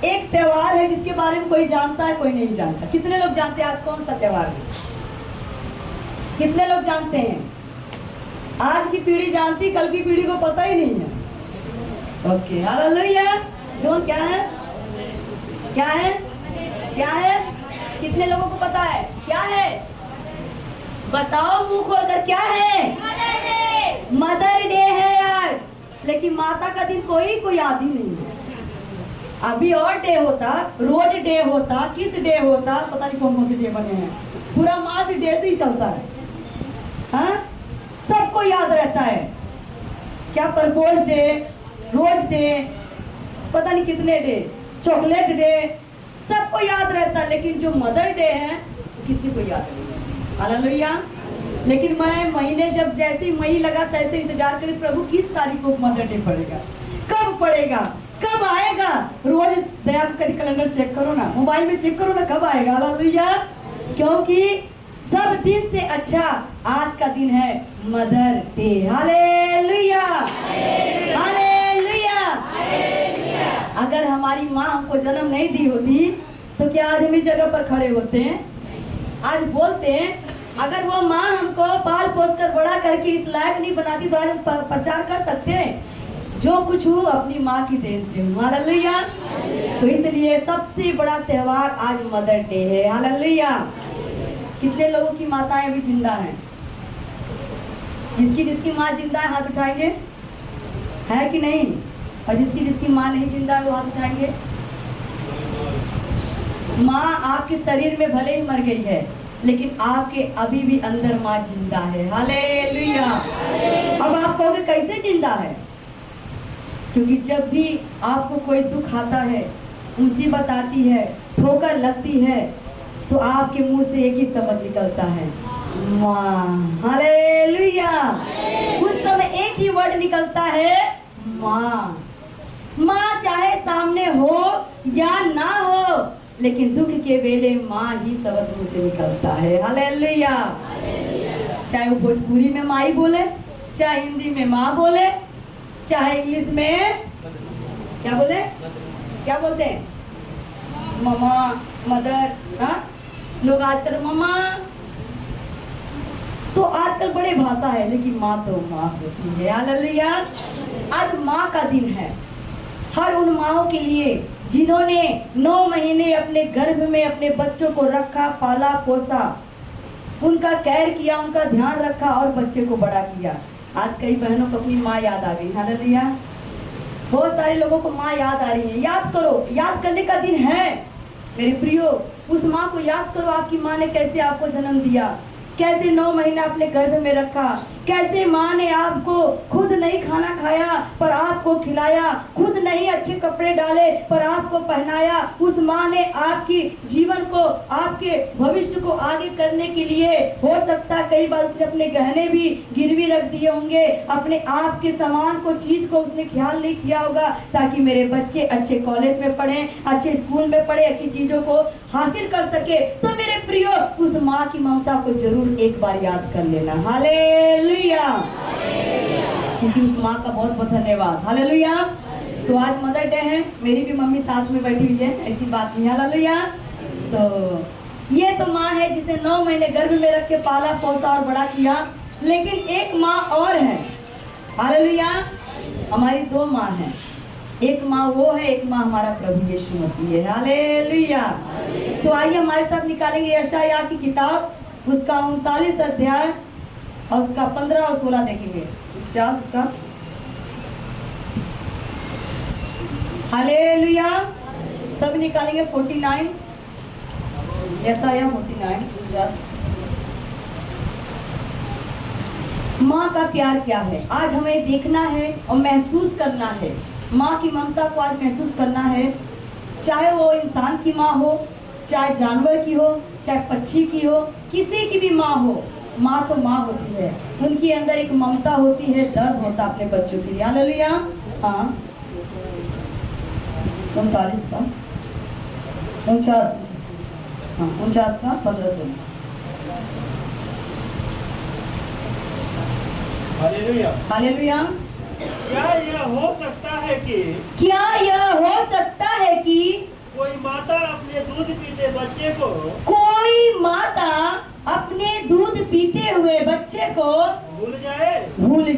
एक त्योहार है जिसके बारे में कोई जानता है, कोई नहीं जानता। कितने लोग जानते हैं आज कौन सा त्योहार है? कितने लोग जानते हैं? आज की पीढ़ी जानती, कल की पीढ़ी को पता ही नहीं है। Okay, hallelujah. जोन क्या है? क्या है? क्या है? कितने लोगों को पता है क्या है? बताओ मुंह खोलकर, क्या है? मदर डे है आज, लेकिन माता का दिन कोई याद ही नहीं है। अभी और डे होता, रोज डे होता, किस डे होता पता नहीं, कौन कौन से डे बने हैं। पूरा मार्च डे से ही चलता है। हाँ, सबको याद रहता है क्या? प्रपोज डे, रोज डे, पता नहीं कितने डे, चॉकलेट डे, सबको याद रहता है। लेकिन जो मदर डे है किसी को याद नहीं है। हालेलुया। लेकिन मैं महीने जब जैसे मई लगा तैसे इंतजार करी, प्रभु किस तारीख को मदर डे पड़ेगा, कब पड़ेगा, कब आएगा। रोज दया कर कैलेंडर चेक करो ना, मोबाइल में चेक करो ना, कब आएगा। हालेलुया। क्योंकि सब दिन से अच्छा आज का दिन है मदर डे। Hallelujah, hallelujah. अगर हमारी माँ हमको जन्म नहीं दी होती तो क्या आज हम इस जगह पर खड़े होते हैं? आज बोलते हैं अगर वो माँ हमको पाल पोस कर बड़ा करके इस लायक नहीं बनाती तो आज हम प्रचार कर सकते हैं। जो कुछ हूँ अपनी माँ की देन से हूँ। हालेलुया। तो इसलिए सबसे बड़ा त्योहार आज मदर डे है। हालेलुया। कितने लोगों की माताएं अभी जिंदा हैं? जिसकी जिसकी माँ जिंदा है हाथ उठाएंगे, है कि नहीं? और जिसकी जिसकी माँ नहीं जिंदा है वो हाथ उठाएंगे। माँ आपके शरीर में भले ही मर गई है, लेकिन आपके अभी भी अंदर माँ जिंदा है। हालेलुया। अब आप कहोगे कैसे जिंदा है? क्योंकि जब भी आपको कोई दुख आता है, मुसीबत आती है, ठोकर लगती है, तो आपके मुंह से एक ही शब्द निकलता है, माँ। हालेलुया। उस समय एक ही वर्ड निकलता है, माँ। माँ चाहे सामने हो या ना हो, लेकिन दुख के वेले माँ ही शब्द मुंह से निकलता है। हालेलुया। चाहे वो भोजपुरी में माँ ही बोले, चाहे हिंदी में माँ बोले, चाहे इंग्लिश में क्या बोले, क्या बोलते हैं, ममा, मदर। हाँ, लोग आजकल ममा तो आजकल बड़े भाषा है, लेकिन माँ तो माँ होती है। हालेलुया। आज माँ का दिन है। हर उन माँओं के लिए जिन्होंने 9 महीने अपने गर्भ में अपने बच्चों को रखा, पाला पोसा, उनका केयर किया, उनका ध्यान रखा और बच्चे को बड़ा किया। आज कई बहनों को अपनी माँ याद आ गई। हालेलुया। बहुत सारे लोगों को माँ याद आ रही है। याद करो, याद करने का दिन है मेरे प्रियो। उस माँ को याद करो, आपकी माँ ने कैसे आपको जन्म दिया, कैसे 9 महीना अपने गर्भ में रखा, कैसे माँ ने आपको खुद नहीं खाना खाया पर आपको खिलाया, खुद नहीं अच्छे कपड़े डाले पर आपको पहनाया। उस माँ ने आपकी जीवन को, आपके भविष्य को आगे करने के लिए हो सकता कई बार उसने अपने गहने भी गिरवी रख दिए होंगे, अपने आप के सामान को, चीज को उसने ख्याल नहीं किया होगा, ताकि मेरे बच्चे अच्छे कॉलेज में पढ़े, अच्छे स्कूल में पढ़े, अच्छी चीजों को हासिल कर सके। तो मेरे प्रियो, उस माँ की ममता को जरूर एक बार याद कर लेना। हालेलुया। क्योंकि उस माँ का बहुत बहुत धन्यवाद। हालेलुया। तो आज मदर डे है, मेरी भी मम्मी साथ में बैठी हुई है, ऐसी बात नहीं। हालेलुया। तो ये तो माँ है जिसने 9 महीने गर्भ में रख के पाला पोसा और बड़ा किया। लेकिन एक माँ और है। हालेलुया। हमारी 2 माँ हैं। एक माँ वो है, एक माँ हमारा प्रभु यीशु मसीह है। हालेलुया। तो आइए हमारे साथ निकालेंगे यशायाह की किताब, उसका 39 अध्याय और उसका 15 और 16 देखेंगे। 50 उसका। हालेलुया। सब निकालेंगे 49, यशायाह 49, 50। माँ का प्यार क्या है आज हमें देखना है और महसूस करना है। माँ की ममता को आज महसूस करना है। चाहे वो इंसान की माँ हो, चाहे जानवर की हो, चाहे पक्षी की हो, किसी की भी माँ हो, माँ तो माँ होती है। उनके अंदर एक ममता होती है, दर्द होता है अपने बच्चों के लिए। हालेलुया। हाँ, 39 का 49, हाँ 49 का 15। हालेलुया। हालेलुया। क्या यह हो सकता है कि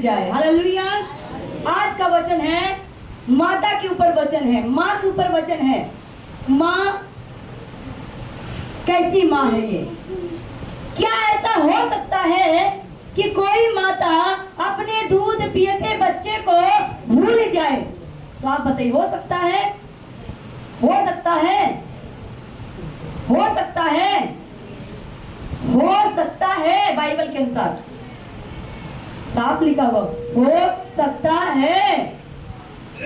जाए। हालेलुया। आज का वचन है माता के ऊपर वचन है, माँ के ऊपर वचन है। माँ कैसी माँ है ये? क्या ऐसा हो सकता है कि कोई माता अपने दूध पीते बच्चे को भूल जाए? तो आप बताइए, हो सकता है? हो सकता है? हो सकता है? हो सकता है। बाइबल के अनुसार साफ लिखा हुआ हो सकता है।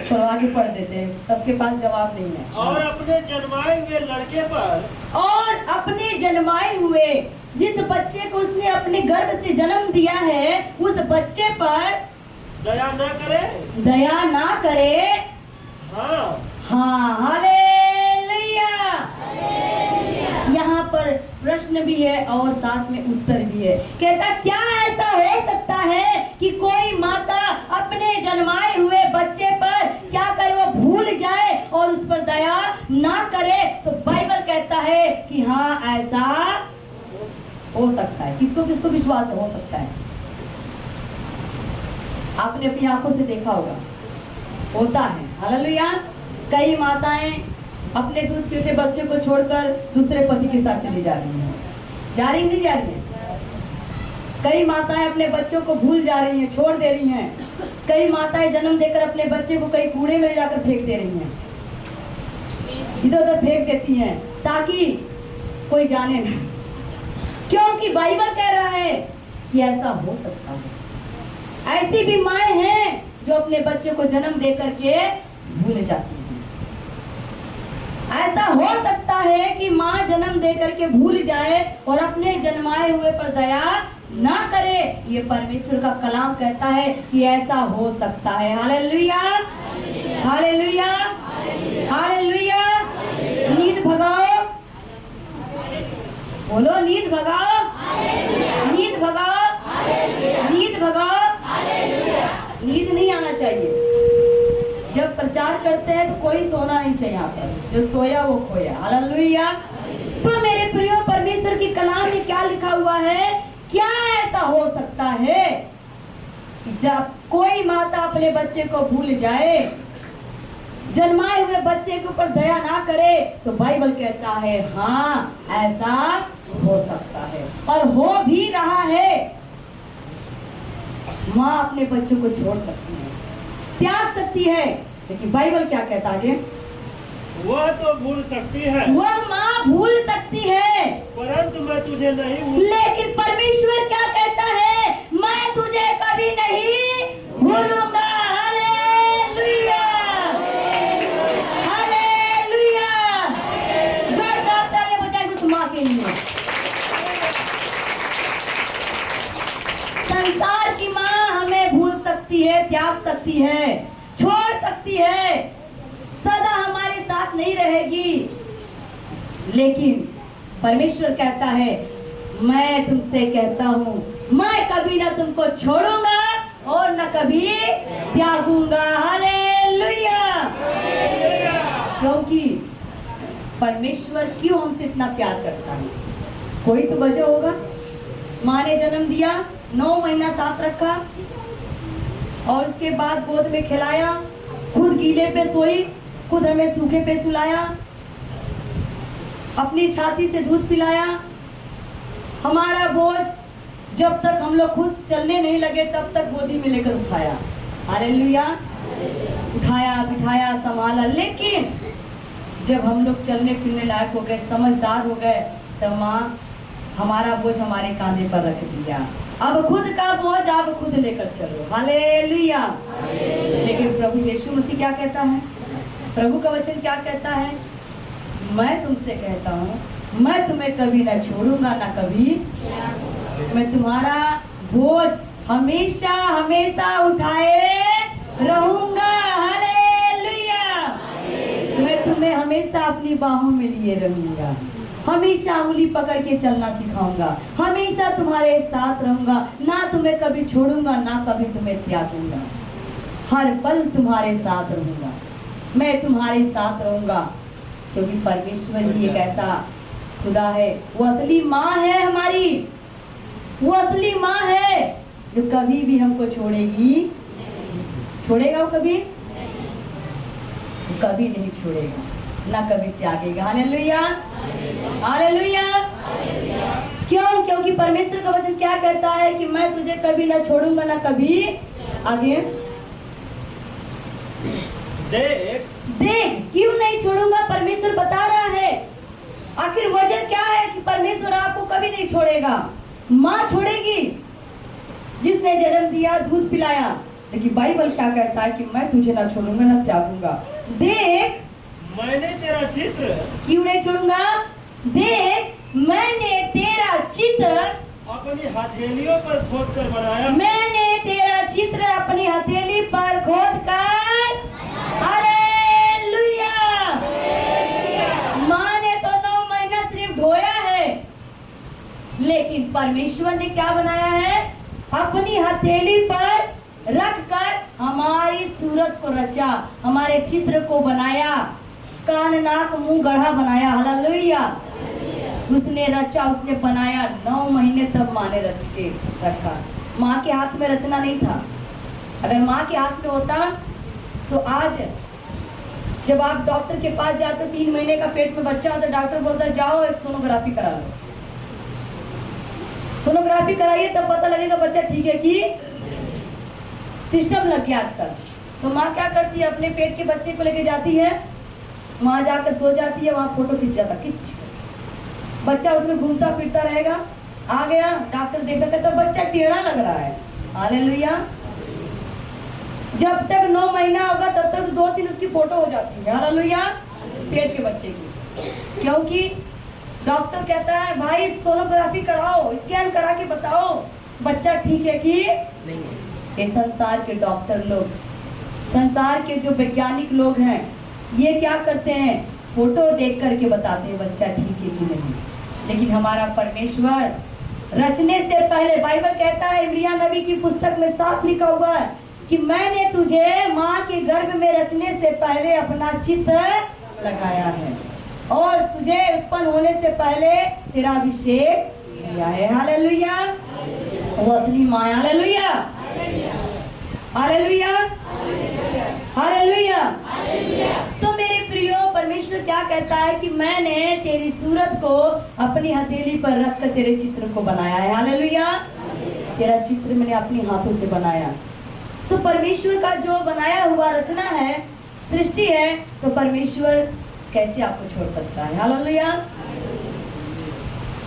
तो आगे पढ़ देते हैं, सबके पास जवाब नहीं है। और अपने जन्माए हुए लड़के पर, और अपने जन्माए हुए जिस बच्चे को उसने अपने गर्भ से जन्म दिया है, उस बच्चे पर दया न करे। दया ना करे। हाँ, हाँ, हालेलुया। यहाँ पर प्रश्न भी है और साथ में उत्तर भी है। कहता क्या ऐसा हो सकता है कि कोई माता अपने जन्माए हुए बच्चे पर क्या करे, वो भूल जाए और उस पर दया ना करे? तो बाइबल कहता है कि हाँ, ऐसा हो सकता है। किसको किसको विश्वास हो सकता है? आपने अपनी आंखों से देखा होगा, होता है। हालेलुया। कई माताएं अपने दूध पीते बच्चे को छोड़कर दूसरे पति के साथ चली जा रही हैं। जा रही नहीं जा रही है? कई माताएं अपने बच्चों को भूल जा रही हैं, छोड़ दे रही हैं। कई माताएं जन्म देकर अपने बच्चे को कहीं कूड़े में जाकर फेंक दे रही हैं, इधर उधर फेंक देती हैं ताकि कोई जाने नहीं। क्योंकि बाइबल कह रहा है कि ऐसा हो सकता है। ऐसी भी माएं हैं जो अपने बच्चे को जन्म दे करके भूल जाती हैं। ऐसा हो सकता है कि माँ जन्म दे करके भूल जाए और अपने जन्माए हुए पर दया ना करे। ये परमेश्वर का कलाम कहता है कि ऐसा हो सकता है। Hallelujah, hallelujah, hallelujah. नींद भगाओ, बोलो नींद भगाओ, नींद भगाओ, नींद भगाओ। नींद नहीं आना चाहिए। जब प्रचार करते हैं तो कोई सोना नहीं चाहिए। यहाँ पर जो सोया वो खोया। हालेलुया। तो मेरे प्रियो, परमेश्वर की कलाम में क्या लिखा हुआ है? क्या ऐसा हो सकता है कि जब कोई माता अपने बच्चे को भूल जाए, जन्माए हुए बच्चे के ऊपर दया ना करे? तो बाइबल कहता है हाँ, ऐसा हो सकता है और हो भी रहा है। माँ अपने बच्चों को छोड़ सकती है, त्याग सकती है, लेकिन बाइबल क्या कहता है? वह तो भूल सकती है, वह माँ भूल सकती है, परंतु मैं तुझे नहीं भूल। लेकिन परमेश्वर क्या कहता है? मैं तुझे कभी नहीं भूलूंगा। Hallelujah, hallelujah. जोरदार ताली बजाएं उस माँ के लिए। संसार की माँ हमें भूल सकती है, त्याग सकती है, छोड़ सकती है, सदा हमारे साथ नहीं रहेगी, लेकिन परमेश्वर कहता है मैं तुमसे कहता हूँ, मैं कभी ना तुमको छोड़ूंगा और न कभी त्यागूंगा। हालेलुया। क्योंकि परमेश्वर क्यों हमसे इतना प्यार करता है? कोई तो वजह होगा। माँ ने जन्म दिया, 9 महीना साथ रखा और उसके बाद गोद में खिलाया, खुद गीले पे सोई, खुद हमें सूखे पे सुलाया, अपनी छाती से दूध पिलाया। हमारा बोझ जब तक हम लोग खुद चलने नहीं लगे तब तक गोदी में लेकर उठाया। हालेलुया। उठाया, बिठाया, संभाला। लेकिन जब हम लोग चलने फिरने लायक हो गए, समझदार हो गए, तब माँ हमारा बोझ हमारे कांधे पर रख दिया। अब खुद का बोझ आप खुद लेकर चलो। हालेलुया। लेकिन प्रभु यीशु मसीह क्या कहता है? प्रभु का वचन क्या कहता है? मैं तुमसे कहता हूँ, मैं तुम्हें कभी ना छोड़ूंगा ना कभी, मैं तुम्हारा बोझ हमेशा हमेशा उठाए रहूंगा। हालेलुया। मैं तुम्हें हमेशा अपनी बाहों में लिए रहूंगा, हमेशा उंगली पकड़ के चलना सिखाऊंगा, हमेशा तुम्हारे साथ रहूंगा, ना तुम्हें कभी छोड़ूंगा ना कभी तुम्हें त्यागूंगा, हर पल तुम्हारे साथ रहूंगा, मैं तुम्हारे साथ रहूंगा। क्योंकि परमेश्वर ही एक ऐसा खुदा है, वो असली माँ है हमारी, वो असली माँ है। जो कभी भी हमको छोड़ेगी। छोड़ेगा वो कभी? वो कभी नहीं छोड़ेगा, ना कभी त्यागेगा। Hallelujah, hallelujah. क्यों? क्योंकि परमेश्वर का वचन क्या कहता है कि मैं तुझे कभी ना छोड़ूंगा, ना कभी। आगे देख देख, क्यों नहीं छोड़ूंगा? परमेश्वर बता रहा है। आखिर वजह क्या है कि परमेश्वर आपको कभी नहीं छोड़ेगा। माँ छोड़ेगी जिसने जन्म दिया, दूध पिलाया, लेकिन बाइबल क्या कहता है कि मैं तुझे ना छोड़ूंगा, ना त्यागूंगा। देख, मैंने तेरा चित्र क्यों नहीं छोड़ूंगा? देख, मैंने तेरा चित्र अपनी हथेलियों पर खोद कर बनाया। मैंने तेरा चित्र अपनी हथेली पर खोद कर। हालेलुया। माँ ने तो 9 महीना सिर्फ ढोया है, लेकिन परमेश्वर ने क्या बनाया है? अपनी हथेली पर रखकर हमारी सूरत को रचा, हमारे चित्र को बनाया, कान नाक मुंह गढ़ा बनाया। हालेलुया। उसने रचा, उसने बनाया। 9 महीने तब माँ ने रच के रखा। माँ के हाथ में रचना नहीं था। अगर माँ के हाथ में होता तो आज जब आप डॉक्टर के पास जाते, 3 महीने का पेट में बच्चा हो, तो डॉक्टर बोलता है जाओ एक सोनोग्राफी करा लो। सोनोग्राफी कराइए तब पता लगेगा बच्चा ठीक है कि। सिस्टम लग गया आजकल। तो माँ क्या करती है? अपने पेट के बच्चे को लेके जाती है, वहां जाकर सो जाती है, वहां फोटो खींच जाता, खींच। बच्चा उसमें घूमता फिरता रहेगा। आ गया, डॉक्टर देखता कहता बच्चा टेढ़ा लग रहा है। हालेलुया। जब तक 9 महीना होगा तब तक 2-3 उसकी फोटो हो जाती है। हालेलुया। पेट के बच्चे की, क्योंकि डॉक्टर कहता है भाई सोनोग्राफी कराओ, स्कैन करा के बताओ बच्चा ठीक है कि नहीं। ये संसार के डॉक्टर लोग, संसार के जो वैज्ञानिक लोग हैं, ये क्या करते हैं? फोटो देख करके बताते हैं बच्चा ठीक है कि नहीं। लेकिन हमारा परमेश्वर रचने से पहले, बाइबल कहता है इब्रिया नबी की पुस्तक में साफ लिखा हुआ है कि मैंने तुझे माँ के गर्भ में रचने से पहले अपना चित्र लगाया है और तुझे उत्पन्न होने से पहले तेरा अभिषेक किया है। हालेलुया। वो असली माँ है। Hallelujah, hallelujah, hallelujah. तो मेरे प्रियो, परमेश्वर क्या कहता है कि मैंने तेरी सूरत को अपनी हथेली पर रखकर तेरे चित्र को बनाया है। हालेलुया। तेरा चित्र मैंने अपने हाथों से बनाया। तो परमेश्वर का जो बनाया हुआ रचना है, सृष्टि है, तो परमेश्वर कैसे आपको छोड़ सकता है? Hallelujah,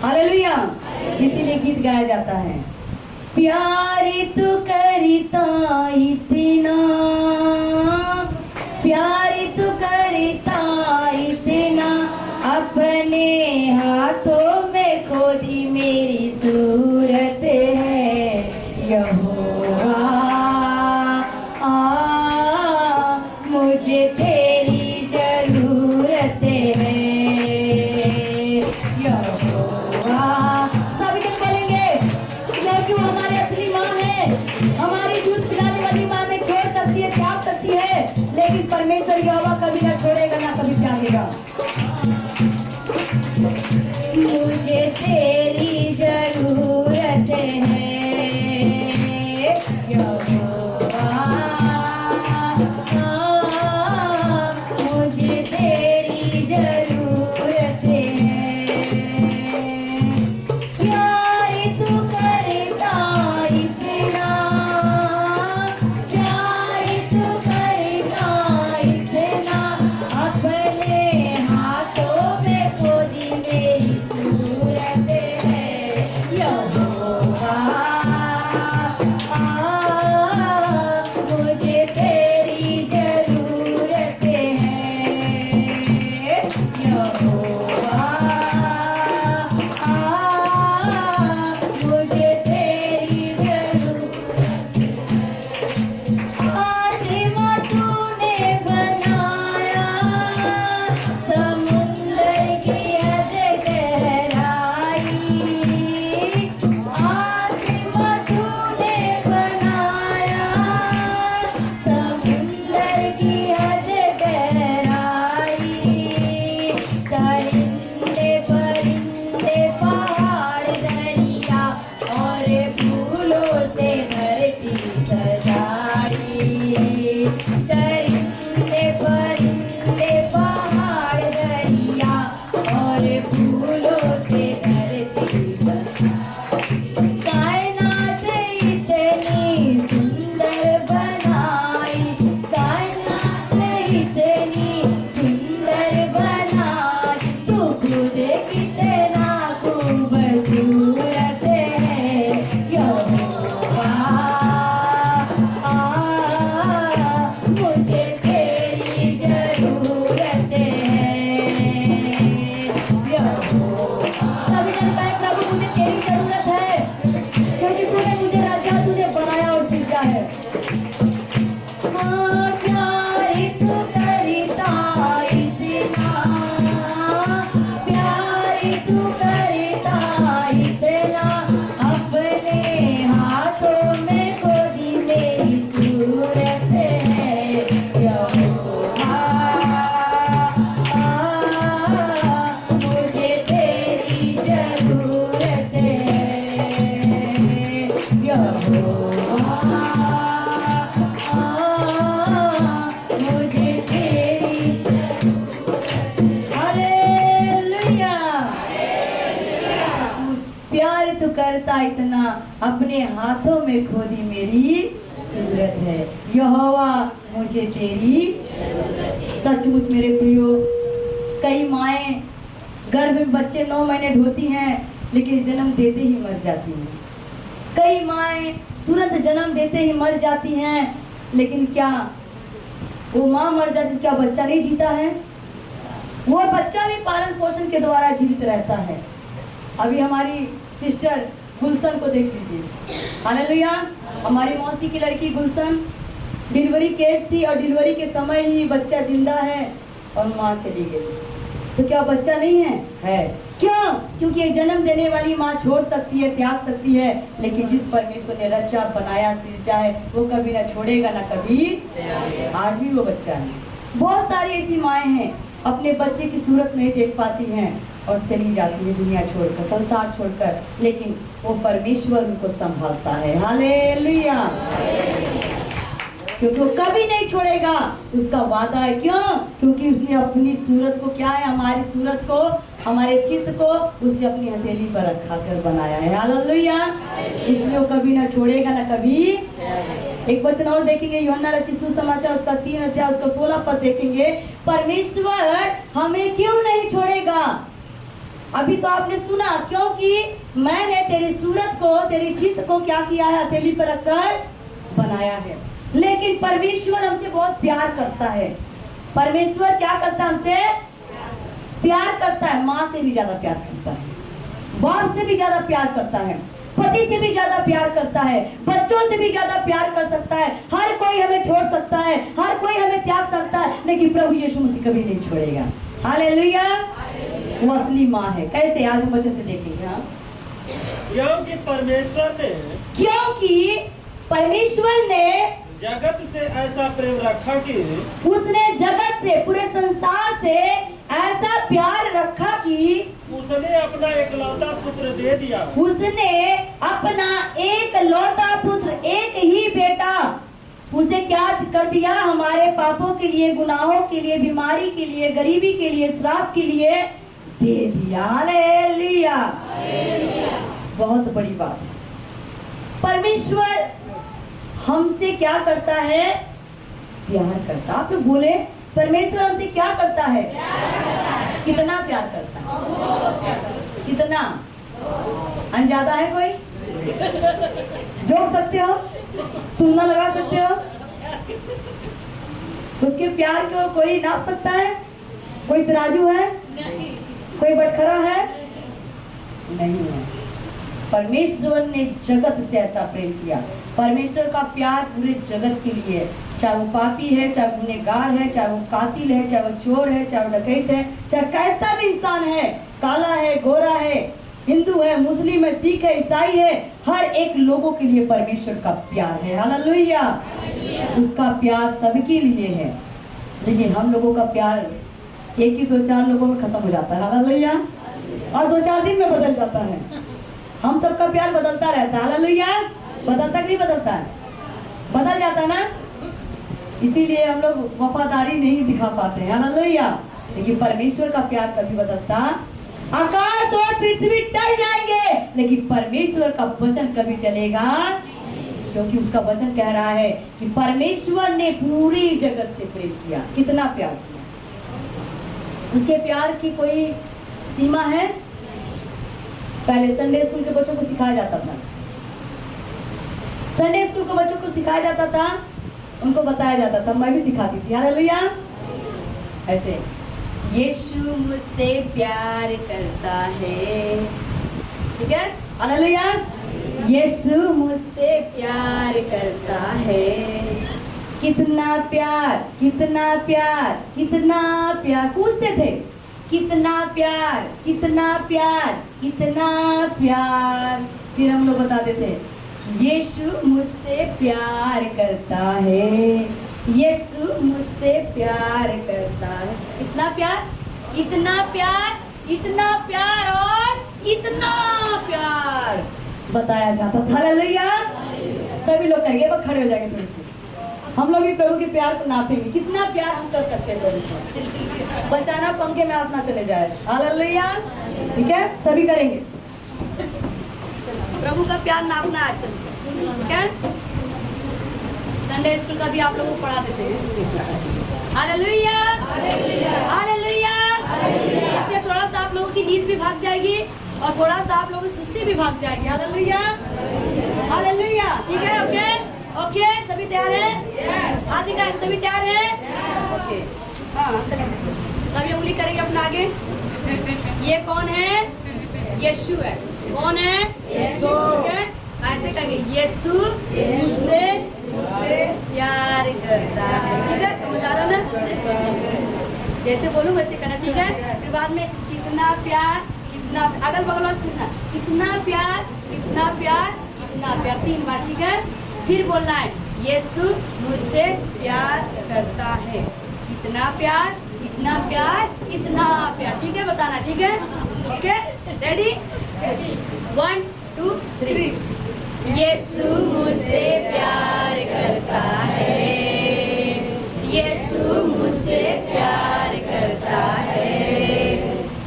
hallelujah. इसीलिए गीत गाया जाता है, प्यारी तू करता इतना, प्यारी तू करता इतना, अपने हाथों में खोदी मेरी सूरत है यहोवा। मुझे तेरी जरूरत है यहोवा। सभी लोग बोलेंगे क्योंकि वो हमारे असली माँ है, हमारी दूध पिलाने वाली माँ में छोड़ सकती है, त्याग सकती है, लेकिन परमेश्वर यहोवा कभी ना छोड़ेगा, ना कभी त्यागेगा। मुझे तेरी जरूरत है यहोवा, मुझे तेरी जरूरत है। प्यार तू करता इतना, प्यार तू करता इतना, अपने हाथों में करता इतना, अपने हाथों में खोदी मेरी सूरत है। यहोवा मुझे तेरी सचमुच मेरे प्रियो, कई माएँ गर्भ में बच्चे 9 महीने ढोती हैं लेकिन जन्म देते ही मर जाती हैं। कई माएँ तुरंत जन्म देते ही मर जाती हैं, लेकिन क्या वो माँ मर जाती, क्या बच्चा नहीं जीता है? वो बच्चा भी पालन पोषण के द्वारा जीवित रहता है। अभी हमारी सिस्टर गुलशन को देख लीजिए, हालेलुया। हमारी मौसी की लड़की गुलशन डिलीवरी केस थी और डिलीवरी के समय ही बच्चा जिंदा है और माँ चली गई। तो क्या बच्चा नहीं है? है। क्यों? क्योंकि ये जन्म देने वाली माँ छोड़ सकती है, त्याग सकती है, लेकिन जिस परमेश्वर ने रचा बनाया सिरजा है वो कभी ना छोड़ेगा ना कभी, आज भी वो बच्चा है। बहुत सारी ऐसी माएँ हैं अपने बच्चे की सूरत नहीं देख पाती हैं और चली जाती है दुनिया छोड़कर, संसार छोड़कर, लेकिन वो परमेश्वर उनको संभालता है। हालेलुया। क्योंकि वो कभी नहीं छोड़ेगा, उसका वादा है। क्यों? क्योंकि उसने अपनी सूरत को, क्या है, हमारी सूरत को, हमारे चित्त को उसने अपनी हथेली पर रखा कर बनाया है। हालेलुया। इसलिए वो कभी ना छोड़ेगा ना कभी। एक वचन और देखेंगे, यूहन्ना रचित सुसमाचार उसका 3 अध्याय उसका 16 पद देखेंगे। परमेश्वर हमें क्यों नहीं छोड़ेगा? अभी तो आपने सुना, क्योंकि मैंने तेरी सूरत को, तेरी चित्त को क्या किया है? हथेली पर रखकर बनाया है। लेकिन परमेश्वर हमसे बहुत प्यार करता है। परमेश्वर क्या करता है? हमसे प्यार करता है। माँ से भी ज्यादा प्यार करता है, बाप से भी ज्यादा प्यार करता है, पति से भी ज्यादा प्यार करता है, बच्चों से भी ज्यादा प्यार कर सकता है। हर कोई हमें छोड़ सकता है, हर कोई हमें त्याग सकता है, लेकिन प्रभु यीशु मसीह कभी नहीं छोड़ेगा। हालेलुया। वो असली माँ है। कैसे? आज हम बच्चे से देखेंगे। हाँ, क्योंकि परमेश्वर ने जगत से ऐसा प्रेम रखा कि उसने जगत से, पूरे संसार से ऐसा प्यार रखा कि उसने अपना एकलौता पुत्र दे दिया। उसने अपना एक लौता पुत्र, एक ही बेटा, उसे क्या कर दिया? हमारे पापों के लिए, गुनाहों के लिए, बीमारी के लिए, गरीबी के लिए, श्राप के लिए दे दिया। हालेलुया। बहुत बड़ी बात है। परमेश्वर हमसे क्या करता है? प्यार करता। आप लोग बोले, परमेश्वर हमसे क्या करता है? कितना प्यार करता है? कितना? अंदाजा है कोई? जोड़ सकते हो? तुलना लगा सकते हो? उसके प्यार को कोई नाप सकता है? कोई तराजू है? कोई बटखरा है? नहीं है। परमेश्वर ने जगत से ऐसा प्रेम किया। परमेश्वर का प्यार पूरे जगत के लिए है, चाहे वो पापी है, चाहे वो गुनहगार है, चाहे वो कातिल है, चाहे वो चोर है, चाहे वो डकैत है, चाहे कैसा भी इंसान है, काला है, गोरा है, हिंदू है, मुस्लिम है, सिख है, ईसाई है, हर एक लोगों के लिए परमेश्वर का प्यार है। हालेलुया। उसका प्यार सबके लिए है, लेकिन हम लोगों का प्यार एक ही 2-4 लोगों में खत्म हो जाता है। हालेलुया। और 2-4 दिन में बदल जाता है। हम सबका प्यार बदलता रहता है। हालेलुया। बदलता कि नहीं बदलता है? बदल जाता ना, इसीलिए हम लोग वफादारी नहीं दिखा पाते हैं। हालेलुया। लेकिन परमेश्वर का प्यार कभी बदलता। आकाश और पृथ्वी टल जाएंगे, लेकिन परमेश्वर का वचन कभी टलेगा, क्योंकि उसका वचन कह रहा है कि परमेश्वर ने पूरी जगत से प्रेम किया। कितना प्यार किया? उसके प्यार की कोई सीमा है? पहले संडे स्कूल के बच्चों को सिखाया जाता था, संडे स्कूल के बच्चों को सिखाया जाता था, उनको बताया जाता था, मैं भी सिखाती थी। हालेलुया। ऐसे, यीशु मुझसे प्यार करता है, ठीक है? हालेलुया। यीशु मुझसे प्यार करता है। कितना प्यार, कितना प्यार, कितना प्यार, पूछते थे, कितना प्यार, कितना प्यार, कितना प्यार। फिर हम लोग बताते थे, यीशु मुझसे प्यार करता है, यीशु मुझसे प्यार करता है। इतना प्यार, इतना प्यार, इतना प्यार और इतना प्यार बताया जाता था। हालेलुया। सभी लोग करेंगे, वो खड़े हो जाएंगे थोड़ी सी। हम लोग भी प्रभु के प्यार को नापेंगे, कितना प्यार हम कर सकते हैं प्रभु से। बचाना पंखे में हाथ ना चले जाए। हालेलुया। ठीक है, सभी करेंगे। प्रभु का प्यार नापना आज तक, ठीक है। संडे स्कूल का भी आप लोगों को पढ़ा देते हैं। Hallelujah, hallelujah. इससे थोड़ा सा आप लोगों की नींद भी भाग जाएगी और थोड़ा सा आप लोगों की सुस्ती भी भाग जाएगी। Hallelujah, hallelujah. ठीक है, ओके ओके, सभी तैयार हैं? हाथ दिखाएं, सभी तैयार हैं? ओके, हाँ सभी उंगली करेंगे अपना आगे। ये कौन है? यीशु है। कौन है? यीशु। ठीक है, ऐसे कहेंगे, यीशु मुझसे प्यार करता है। ठीक है, समझ आ रहा ना? जैसे बोलूं वैसे करना, ठीक है। फिर बाद में कितना प्यार, कितना, अगल बगल वाले पूछना, कितना प्यार, कितना प्यार, कितना प्यार, 3 बार, ठीक है। फिर बोलना है, यीशु मुझसे प्यार करता है। कितना प्यार, कितना प्यार, कितना प्यार, ठीक है, बताना, ठीक है। Okay, ready? 1 2 3। यीशु मुझसे प्यार करता है, यीशु मुझसे प्यार करता है।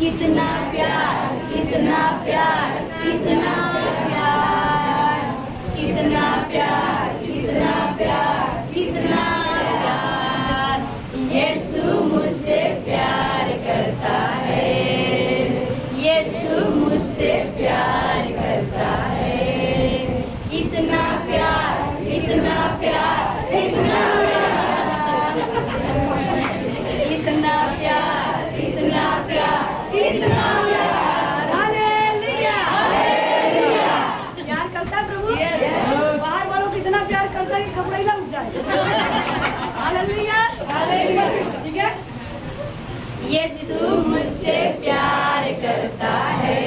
कितना प्यार, कितना प्यार, कितना प्यार, कितना प्यार, कितना प्यार, कितना प्यार। यीशु मुझसे प्यार करता है, यीशु मुझसे प्यार करता है। इतना प्यार, इतना प्यार, इतना प्यार, इतना प्यार, इतना प्यार, इतना प्यार। Hallelujah, hallelujah. प्यार करता है प्रभु? बाहर वालों को इतना प्यार करता है कि कपड़ा ही लग जाए। Hallelujah, hallelujah. ठीक है, यीशु मुझसे प्यार करता है,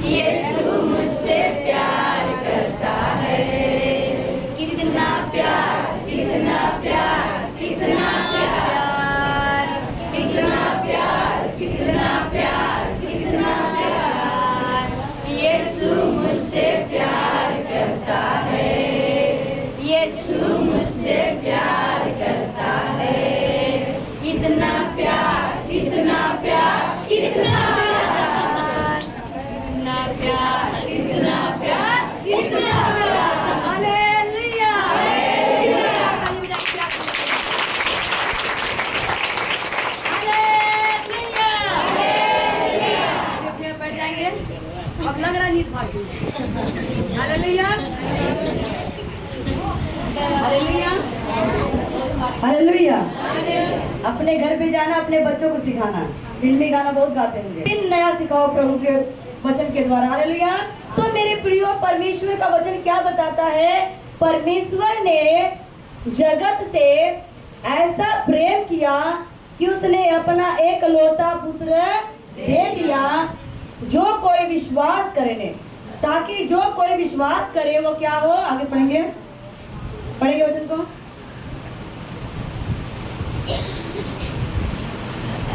यीशु मुझसे प्यार करता है। कितना प्यार, कितना प्यार, कितना प्यार, कितना प्यार, कितना प्यार, कितना प्यार। यीशु मुझसे प्यार करता है, यीशु मुझसे प्यार करता है। इतना प्यार, इतना प्यार, इतना प्यार, इतना प्यार, इतना प्यार, इतना प्यार। Hallelujah, hallelujah. ताली बजाएं प्यार के लिए। Hallelujah, hallelujah. अपने आप बैठ जाएंगे। अब लग रहा है नींद भाग गई। Hallelujah, hallelujah, hallelujah. अपने घर पे जाना, अपने बच्चों को सिखाना। फिल्मी गाना बहुत गाते होंगे, नया सिखाओ प्रभु के वचन के द्वारा। हालेलुया। तो मेरे प्रियो, परमेश्वर का वचन क्या बताता है? परमेश्वर ने जगत से ऐसा प्रेम किया कि उसने अपना एकलौता पुत्र दे दिया, जो कोई विश्वास करे, ताकि जो कोई विश्वास करे वो क्या हो? आगे पढ़ेंगे, पढ़ेंगे वचन को।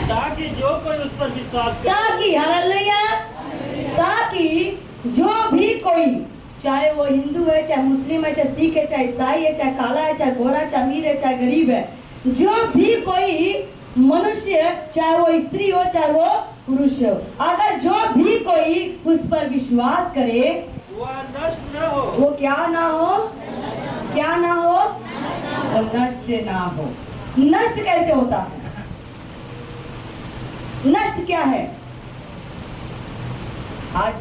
ताकि जो कोई उस पर विश्वास करे, ताकि, हालेलुया, ताकि जो भी कोई, चाहे वो हिंदू है, चाहे मुस्लिम है, चाहे सिख है, चाहे ईसाई है, चाहे काला है, चाहे गोरा, चाहे अमीर है, चाहे गरीब है, जो भी कोई मनुष्य, चाहे वो स्त्री हो, चाहे वो पुरुष हो, अगर जो भी कोई उस पर विश्वास करे, वह नष्ट न हो। वो क्या ना हो? क्या ना हो? वो नष्ट ना हो। नष्ट कैसे होता है? नष्ट क्या है? आज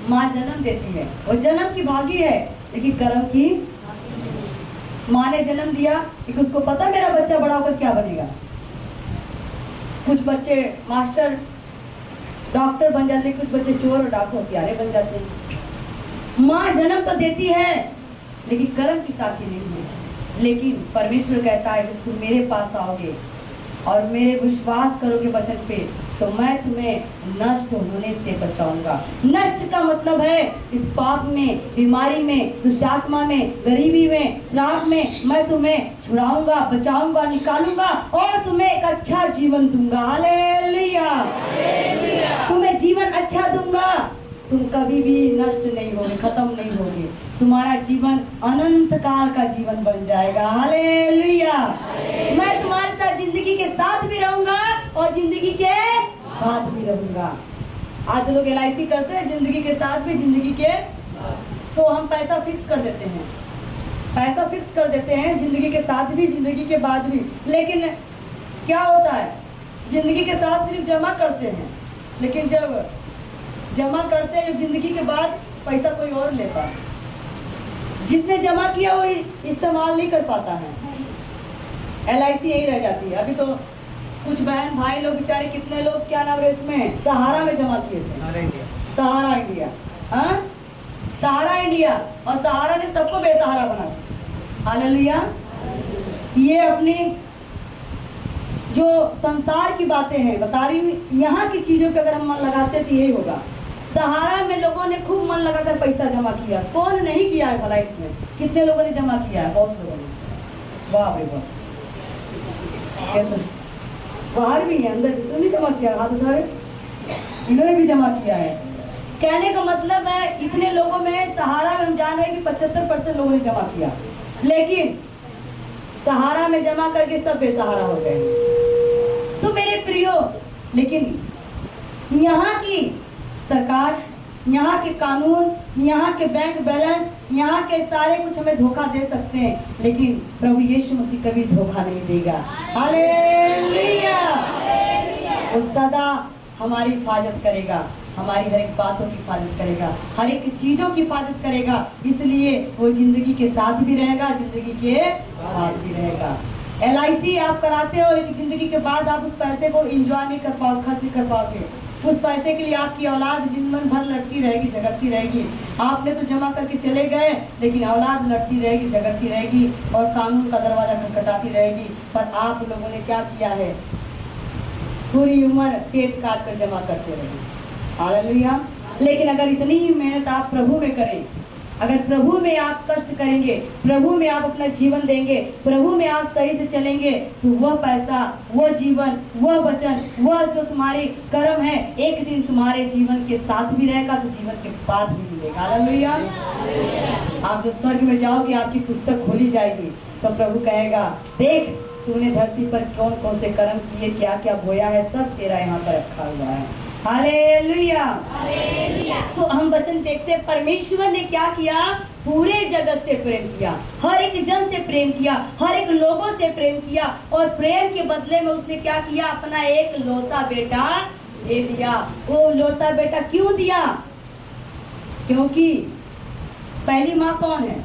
माँ जन्म देती है, वो जन्म की भागी है, लेकिन कर्म की। माँ ने जन्म दिया, लेकिन उसको पता मेरा बच्चा बड़ा होकर क्या बनेगा। कुछ बच्चे मास्टर, डॉक्टर बन जाते हैं, कुछ बच्चे चोर और डाकू हथियारे बन जाते हैं। माँ जन्म तो देती है, लेकिन कर्म की साथी नहीं है। लेकिन परमेश्वर कहता है कि तुम मेरे पास आओगे और मेरे विश्वास करोगे वचन पे, तो मैं तुम्हें नष्ट होने से बचाऊंगा। नष्ट का मतलब है इस पाप में, बीमारी में, दुष्टात्मा में, गरीबी में, श्राप में मैं तुम्हें छुड़ाऊंगा, बचाऊंगा, निकालूंगा और तुम्हें एक अच्छा जीवन दूंगा। हालेलुया, तुम्हें जीवन अच्छा दूंगा। तुम कभी भी नष्ट नहीं होगे, खत्म नहीं होगे। तुम्हारा जीवन अनंत काल का जीवन बन जाएगा। हालेलुया। मैं तुम्हारे साथ जिंदगी के साथ भी रहूंगा और जिंदगी के बाद भी रहूंगा। आज लोग LIC करते हैं जिंदगी के साथ भी, जिंदगी के, तो हम पैसा फिक्स कर देते हैं, पैसा फिक्स कर देते हैं जिंदगी के साथ भी, जिंदगी के बाद भी। लेकिन क्या होता है, जिंदगी के साथ सिर्फ जमा करते हैं, लेकिन जब जमा करते हैं जिंदगी के बाद पैसा कोई और लेता है। जिसने जमा किया वो इस्तेमाल नहीं कर पाता है, LIC यही रह जाती है। अभी तो कुछ बहन भाई लोग बेचारे, कितने लोग, क्या नाम है इसमें, सहारा में जमा किए थे, सहारा इंडिया, हाँ सहारा इंडिया, और सहारा ने सबको बेसहारा बना दिया। हालेलुया। ये अपनी जो संसार की बातें हैं बता रही हूँ, यहाँ की चीजों पे अगर हम मन लगाते तो यही होगा। सहारा में लोगों ने खूब मन लगाकर पैसा जमा किया, कौन नहीं किया है भला इसमें, कितने लोगों ने जमा किया है, बहुत लोगों ने, वाह भाई वाह। बाहर भी है, अंदर भी तो नहीं जमा किया, हाथ उठाए, इन्होंने भी जमा किया है। कहने का मतलब है इतने लोगों में, सहारा में हम जान रहे हैं कि 75% लोगों ने जमा किया, लेकिन सहारा में जमा करके सब बेसहारा हो गए। तो मेरे प्रियो, लेकिन यहाँ की सरकार, यहाँ के कानून, यहाँ के बैंक बैलेंस, यहाँ के सारे कुछ हमें धोखा दे सकते हैं, लेकिन प्रभु यीशु मसीह कभी धोखा नहीं देगा। हालेलुया। वो सदा हमारी हिफाजत करेगा, हमारी हर एक बातों की हिफाजत करेगा, हर एक चीजों की हिफाजत करेगा। इसलिए वो जिंदगी के साथ भी रहेगा, जिंदगी के बाद भी रहेगा। LIC आप कराते हो, लेकिन जिंदगी के बाद आप उस पैसे को एंजॉय नहीं कर पाओगे, खर्च नहीं कर पाओगे। उस पैसे के लिए आपकी औलाद जीवन भर लड़ती रहेगी, झगड़ती रहेगी। आपने तो जमा करके चले गए, लेकिन औलाद लड़ती रहेगी, झगड़ती रहेगी, और कानून का दरवाजा खटखटाती रहेगी। पर आप लोगों ने क्या किया है, पूरी उम्र पेट काट कर जमा करते रहे। हालेलुया। लेकिन अगर इतनी ही मेहनत आप प्रभु में करें, अगर प्रभु में आप कष्ट करेंगे, प्रभु में आप अपना जीवन देंगे, प्रभु में आप सही से चलेंगे, तो वह पैसा, वह जीवन, वह वचन, वह जो तुम्हारे कर्म है, एक दिन तुम्हारे जीवन के साथ भी रहेगा, तो जीवन के बाद भी मिलेगा। हालेलुया। आप जो स्वर्ग में जाओगे, आपकी पुस्तक खोली जाएगी, तो प्रभु कहेगा, देख तूने धरती पर कौन कौन से कर्म किए, क्या क्या बोया है, सब तेरा यहाँ पर रखा हुआ है। हालेलुया। तो हम वचन देखते हैं, परमेश्वर ने क्या किया, पूरे जगत से प्रेम किया, हर एक जन से प्रेम किया, हर एक लोगों से प्रेम किया, और प्रेम के बदले में उसने क्या किया, अपना एक लौता बेटा दे दिया। वो लौता बेटा क्यों दिया, क्योंकि पहली माँ कौन है,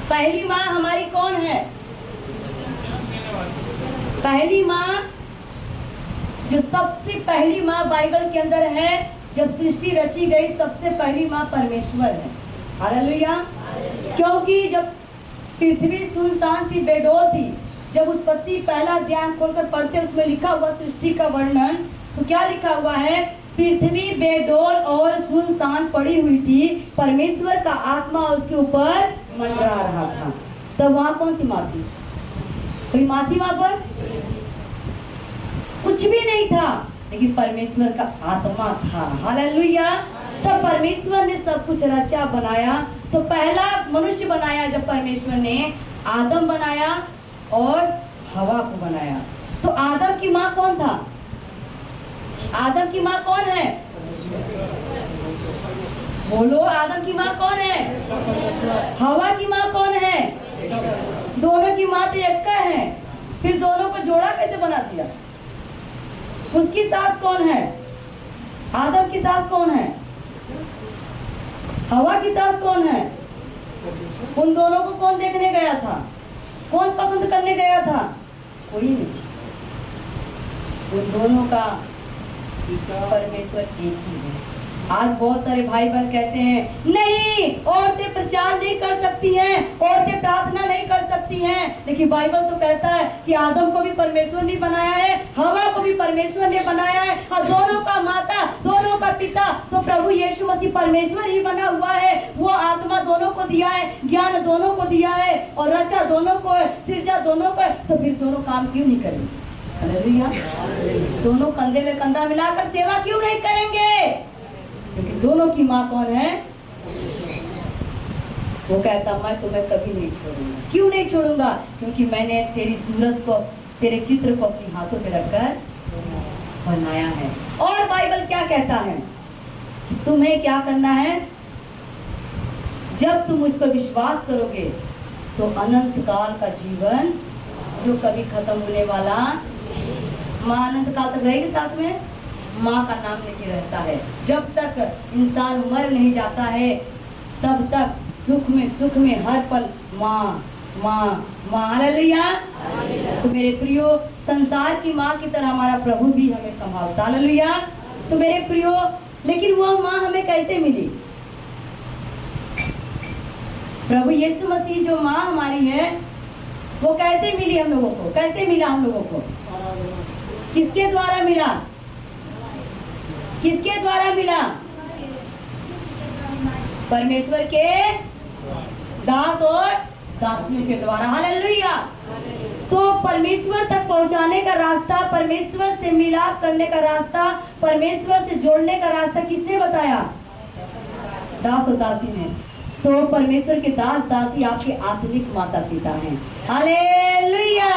पहली माँ हमारी कौन है, पहली माँ, जो सबसे पहली माँ बाइबल के अंदर है, जब सृष्टि रची गई, सबसे पहली माँ परमेश्वर है। हालेलुया। क्योंकि जब पृथ्वी सुनसान थी, बेडौल थी, जब उत्पत्ति पहला अध्याय खोलकर पढ़ते, उसमें लिखा हुआ सृष्टि का वर्णन, तो क्या लिखा हुआ है, पृथ्वी बेडौल और सुनसान पड़ी हुई थी, परमेश्वर का आत्मा उसके ऊपर मंडरा रहा था। तब वहां कौन सी माँ थी, कोई माँ थी वहां पर, कुछ भी नहीं था, लेकिन परमेश्वर का आत्मा था। हालेलुया। तो परमेश्वर ने सब कुछ रचा बनाया, तो पहला मनुष्य बनाया जब परमेश्वर ने, आदम बनाया और हवा को बनाया। तो आदम की माँ कौन था, आदम की माँ कौन है, बोलो, आदम की माँ कौन है, हवा की माँ कौन है, दोनों की माँ तो एक है, फिर दोनों को जोड़ा कैसे बना दिया, उसकी सास कौन है, आदम की सास कौन है, हवा की सास कौन है, उन दोनों को कौन देखने गया था, कौन पसंद करने गया था, कोई नहीं, उन दोनों का परमेश्वर एक ही है। आज बहुत सारे भाई बहन कहते हैं नहीं, औरतें प्रचार नहीं कर सकती हैं, औरतें प्रार्थना नहीं कर सकती हैं, लेकिन बाइबल तो कहता है कि आदम को भी परमेश्वर ने बनाया है, हवा को भी परमेश्वर ने बनाया है, और दोनों का माता, दोनों का पिता तो प्रभु यीशु मसीह परमेश्वर ही बना हुआ है। वो आत्मा दोनों को दिया है, ज्ञान दोनों को दिया है, और रचा दोनों को है, सृजा दोनों को है, तो फिर दोनों काम क्यों नहीं करेंगे, हालेलुया। दोनों कंधे में कंधा मिलाकर सेवा क्यों नहीं करेंगे, क्योंकि दोनों की माँ कौन है, वो कहता मैं तुम्हें कभी नहीं छोड़ूंगा। क्यों नहीं छोड़ूंगा, क्योंकि मैंने तेरी सूरत को, तेरे चित्र को अपने हाथों में रखकर बनाया है। और बाइबल क्या कहता है? तुम्हें क्या करना है? जब तुम मुझ पर विश्वास करोगे तो अनंत काल का जीवन जो कभी खत्म होने वाला, माँ अनंत काल तक रहेगी साथ में, माँ का नाम लेके रहता है। जब तक इंसान मर नहीं जाता है तब तक दुख में सुख में हर पल माँ माँ माँ। हालेलुया। तो मेरे प्रियो, संसार की माँ की तरह हमारा प्रभु भी हमें संभालता। हालेलुया। तो मेरे प्रियो, लेकिन वो माँ हमें कैसे मिली? प्रभु यीशु मसीह जो माँ हमारी है वो कैसे मिली हम लोगों को? कैसे मिला हम लोगों को? किसके द्वारा मिला? किसके द्वारा मिला? परमेश्वर के दास और दासियों के द्वारा। हालेलुया। तो परमेश्वर तक पहुंचाने का रास्ता, परमेश्वर से मिलाप करने का रास्ता, परमेश्वर से जोड़ने का रास्ता किसने बताया? दास और दासी ने। तो परमेश्वर के दास दासी आपके आत्मिक माता पिता हैं। हालेलुया।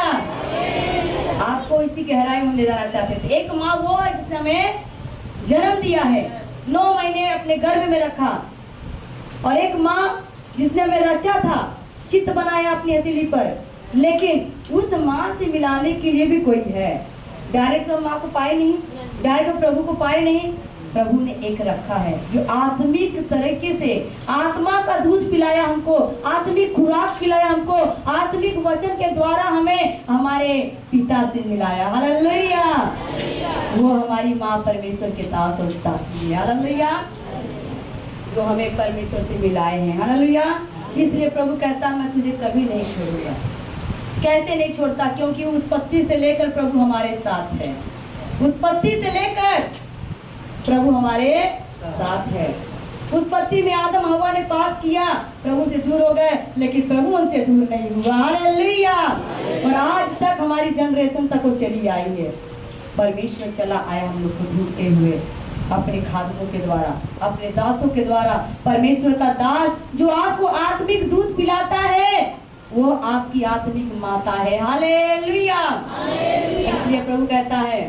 आपको इसी गहराई में ले जाना चाहते थे। एक माँ वो है जिसने हमें जन्म दिया है, 9 महीने अपने गर्भ में रखा, और एक माँ जिसने हमें रचा था, चित्त बनाया अपनी हथेली पर। लेकिन उस माँ से मिलाने के लिए भी कोई है। डायरेक्ट तो माँ को पाए नहीं, डायरेक्ट प्रभु को पाए नहीं। प्रभु ने एक रखा है जो आत्मिक तरीके से आत्मा का दूध पिलाया हमको, आत्मिक खुराक खिलाया हमको, आत्मिक वचन के द्वारा हमें हमारे पिता से मिलाया। हालेलुया। वो हमारी माँ परमेश्वर के दास और दासी है। हालेलुया। जो हमें परमेश्वर से मिलाए हैं। हालेलुया। इसलिए प्रभु कहता मैं तुझे कभी नहीं छोड़ूंगा। कैसे नहीं छोड़ता? क्योंकि उत्पत्ति से लेकर प्रभु हमारे साथ है। उत्पत्ति से लेकर प्रभु हमारे साथ है। उत्पत्ति में आदम हवा ने पाप किया, प्रभु से दूर हो गए, लेकिन प्रभु उनसे दूर नहीं हुआ। हालेलुया। और आज तक हमारी जनरेशन तक वो चली आई है। परमेश्वर चला आया हम लोग को ढूंढते हुए अपने खादमों के द्वारा, अपने दासों के द्वारा। परमेश्वर का दास जो आपको आत्मिक दूध पिलाता है वो आपकी आत्मिक माता है। हालेलुया। इसलिए प्रभु कहता है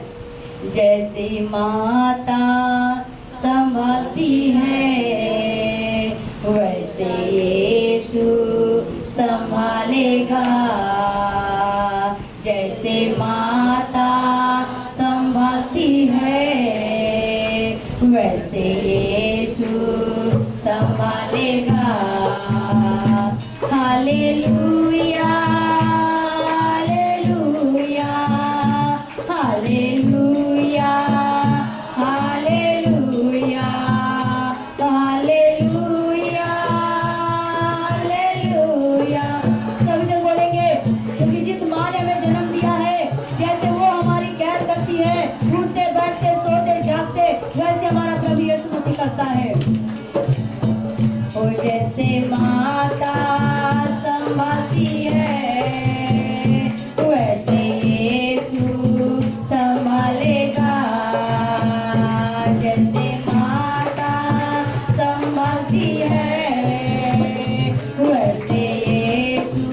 जैसे माता संभालती है वैसे यीशु संभालेगा। जैसे माता संभालती है वैसे यीशु संभालेगा। Hallelujah. Hallelujah. Hallelujah. Hallelujah. Hallelujah. Hallelujah. सभी जन बोलेंगे, क्योंकि जिस माँ ने हमें जन्म दिया है, जैसे वो हमारी कैद करती है, उठते बैठते सोते जागते, वैसे हमारा प्रभु यीशु मसीह करता है। ओ जैसे माता संभालती है वैसे यीशु संभालेगा। जैसे माता संभालती है वैसे यीशु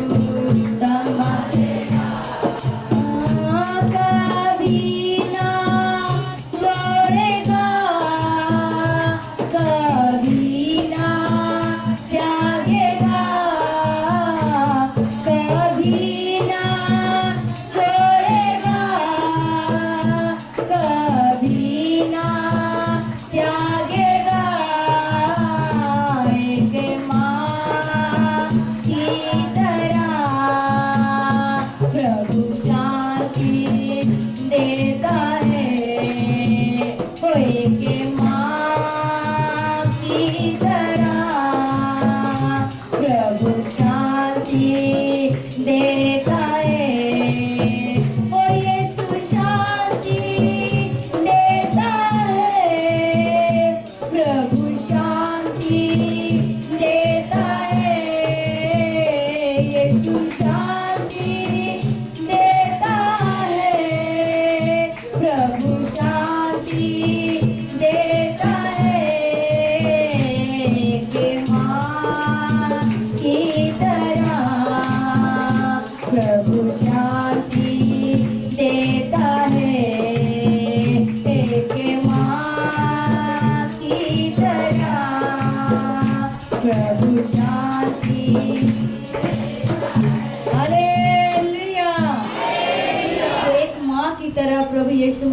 संभालेगा। कभी ना छोड़ेगा,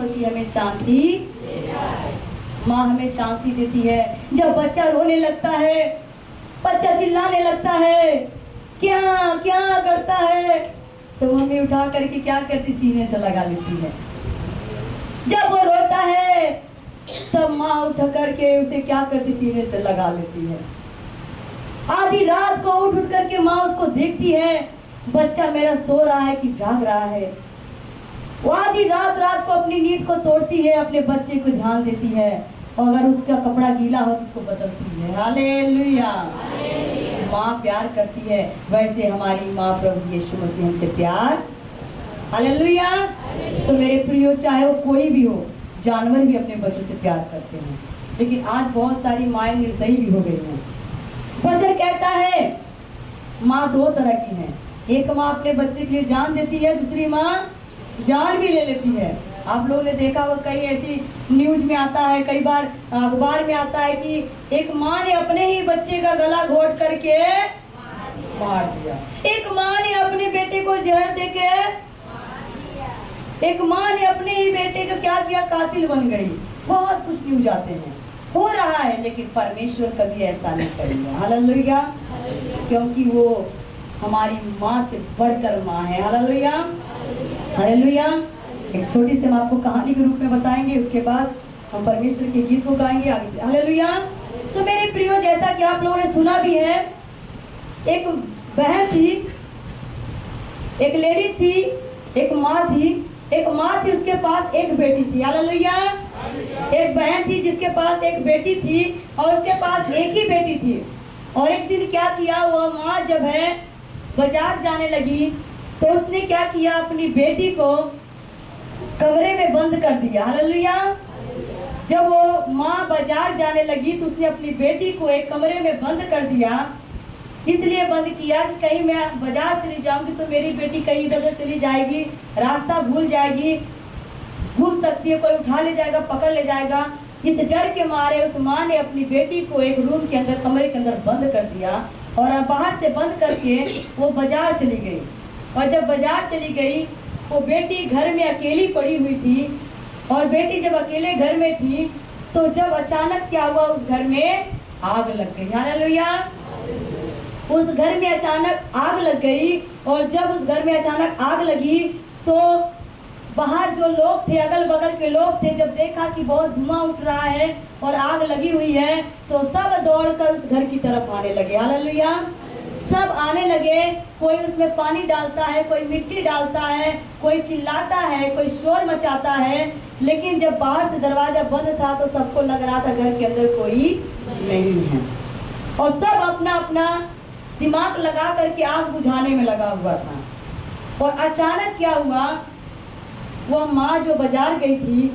मसीह हमें शांति, माँ हमें शांति देती है। जब बच्चा रोने लगता है, बच्चा चिल्लाने लगता है, क्या क्या करता है, तो मम्मी उठा करके क्या करती, सीने से लगा लेती है। जब वो रोता है तब माँ उठा करके उसे क्या करती, सीने से लगा लेती है। आधी रात को उठ उठ करके माँ उसको देखती है, बच्चा मेरा सो रहा है कि जाग रहा है। वो आधी रात को अपनी नींद को तोड़ती है, अपने बच्चे को ध्यान देती है, और अगर उसका कपड़ा गीला हो तो उसको बदलती है। हालेलुया। माँ प्यार करती है, वैसे हमारी माँ प्रभु यीशु मसीह हमसे प्यार। हालेलुया। तो मेरे प्रियो, चाहे वो कोई भी हो, जानवर भी अपने बच्चों से प्यार करते हैं, लेकिन आज बहुत सारी माएँ निर्दयी भी हो गई हैं। वचन कहता है माँ दो तरह की है, एक माँ अपने बच्चे के लिए जान देती है, दूसरी माँ जान भी ले लेती है। आप लोगों ने देखा हो, कई ऐसी न्यूज में आता है, कई बार अखबार में आता है कि एक माँ ने अपने ही बच्चे का गला घोट करके मार दिया, एक माँ ने अपने बेटे को जहर देके, एक माँ ने अपने ही बेटे को क्या किया, कातिल बन गई। बहुत कुछ न्यूज आते हैं, हो रहा है, लेकिन परमेश्वर कभी ऐसा नहीं करेगा। हालेलुया। क्योंकि वो हमारी माँ से बढ़कर माँ है। Hallelujah, hallelujah. एक छोटी सी हम आपको कहानी के रूप में बताएंगे, उसके बाद हम परमेश्वर के गीत को गाएंगे आगे से। हालेलुया। तो मेरे प्रियो, जैसा कि आप लोगों ने सुना भी है, एक बहन थी, एक लेडीज थी, एक माँ थी, एक माँ थी, उसके पास एक बेटी थी। हालेलुया। एक बहन थी जिसके पास एक बेटी थी, और उसके पास एक ही बेटी थी। और एक दिन क्या किया, वो माँ जब है बाजार जाने लगी, तो उसने क्या किया, अपनी बेटी को कमरे में बंद कर दिया। हालेलुया। जब वो माँ बाजार जाने लगी तो उसने अपनी बेटी को एक कमरे में बंद कर दिया। इसलिए बंद किया कि कहीं मैं बाजार चली जाऊंगी तो मेरी बेटी कहीं इधर चली जाएगी, रास्ता भूल जाएगी, भूल सकती है, कोई उठा ले जाएगा, पकड़ ले जाएगा। इस डर के मारे उस माँ ने अपनी बेटी को एक रूम के अंदर, कमरे के अंदर बंद कर दिया, और बाहर से बंद करके वो बाजार चली गई। और जब बाजार चली गई, वो बेटी घर में अकेली पड़ी हुई थी, और बेटी जब अकेले घर में थी तो जब अचानक क्या हुआ, उस घर में आग लग गई। हालेलुया। उस घर में अचानक आग लग गई, और जब उस घर में अचानक आग लगी तो बाहर जो लोग थे, अगल बगल के लोग थे, जब देखा कि बहुत धुआं उठ रहा है और आग लगी हुई है, तो सब दौड़कर उस घर की तरफ आने लगे। हालेलुया। सब आने लगे, कोई उसमें पानी डालता है, कोई मिट्टी डालता है, कोई चिल्लाता है, कोई शोर मचाता है। लेकिन जब बाहर से दरवाजा बंद था तो सबको लग रहा था घर के अंदर कोई नहीं है, और सब अपना अपना दिमाग लगा करके आग बुझाने में लगा हुआ था। और अचानक क्या हुआ, वह माँ जो बाजार गई थी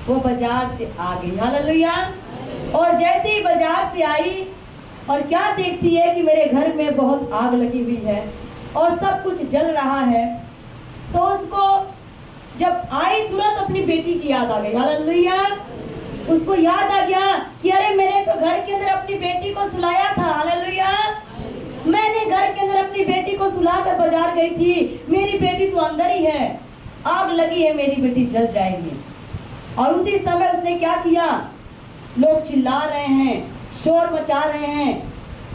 वो बाजार से आ गई। हालेलुया। और जैसे ही बाजार से आई और क्या देखती है कि मेरे घर में बहुत आग लगी हुई है और सब कुछ जल रहा है, तो उसको जब आई तुरंत अपनी बेटी की याद आ गई। हालेलुया। उसको याद आ गया कि अरे मैंने तो घर के अंदर अपनी बेटी को सुलाया था। हालेलुया। मैंने घर के अंदर अपनी बेटी को सुलाकर बाजार गई थी, मेरी बेटी तो अंदर ही है, आग लगी है, मेरी बेटी जल जाएगी। और उसी समय उसने क्या किया, लोग चिल्ला रहे हैं, शोर मचा रहे हैं,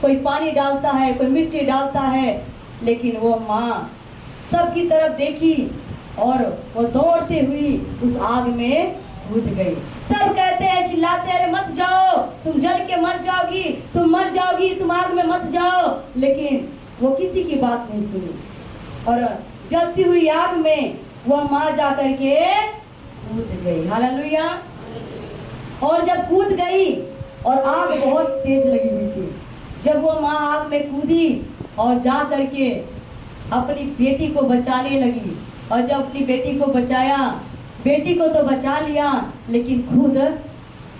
कोई पानी डालता है, कोई मिट्टी डालता है, लेकिन वो माँ सबकी तरफ देखी और वो दौड़ते हुई उस आग में कूद गई। सब कहते हैं, चिल्लाते, अरे मत जाओ, तुम जल के मर जाओगी, तुम मर जाओगी, तुम आग में मत जाओ। लेकिन वो किसी की बात नहीं सुनी, और जलती हुई आग में वह माँ जा करके कूद गई। हालेलुया। और जब कूद गई और आग बहुत तेज लगी हुई थी, जब वो माँ आग में कूदी और जा करके अपनी बेटी को बचाने लगी, और जब अपनी बेटी को बचाया, बेटी को तो बचा लिया, लेकिन खुद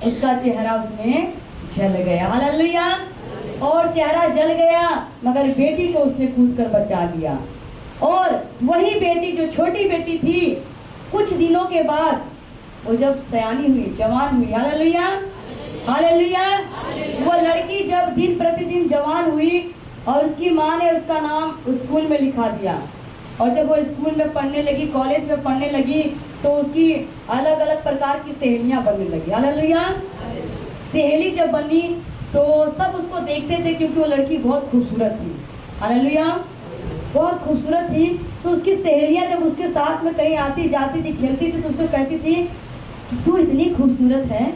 उसका चेहरा उसमें जल गया। हालेलुया। और चेहरा जल गया, मगर बेटी को उसने कूद कर बचा लिया। और वही बेटी जो छोटी बेटी थी, कुछ दिनों के बाद वो जब सयानी हुई, जवान हुई। Hallelujah, hallelujah. वो लड़की जब दिन प्रतिदिन जवान हुई और उसकी माँ ने उसका नाम स्कूल में लिखा दिया, और जब वो स्कूल में पढ़ने लगी, कॉलेज में पढ़ने लगी, तो उसकी अलग अलग प्रकार की सहेलियां बनने लगी। हालेलुया। सहेली जब बनी तो सब उसको देखते थे क्योंकि वो लड़की बहुत खूबसूरत थी। हालेलुया। बहुत खूबसूरत थी। तो उसकी सहेलियां जब उसके साथ में कहीं आती जाती थी, खेलती थी, तो उसको कहती थी तू इतनी खूबसूरत है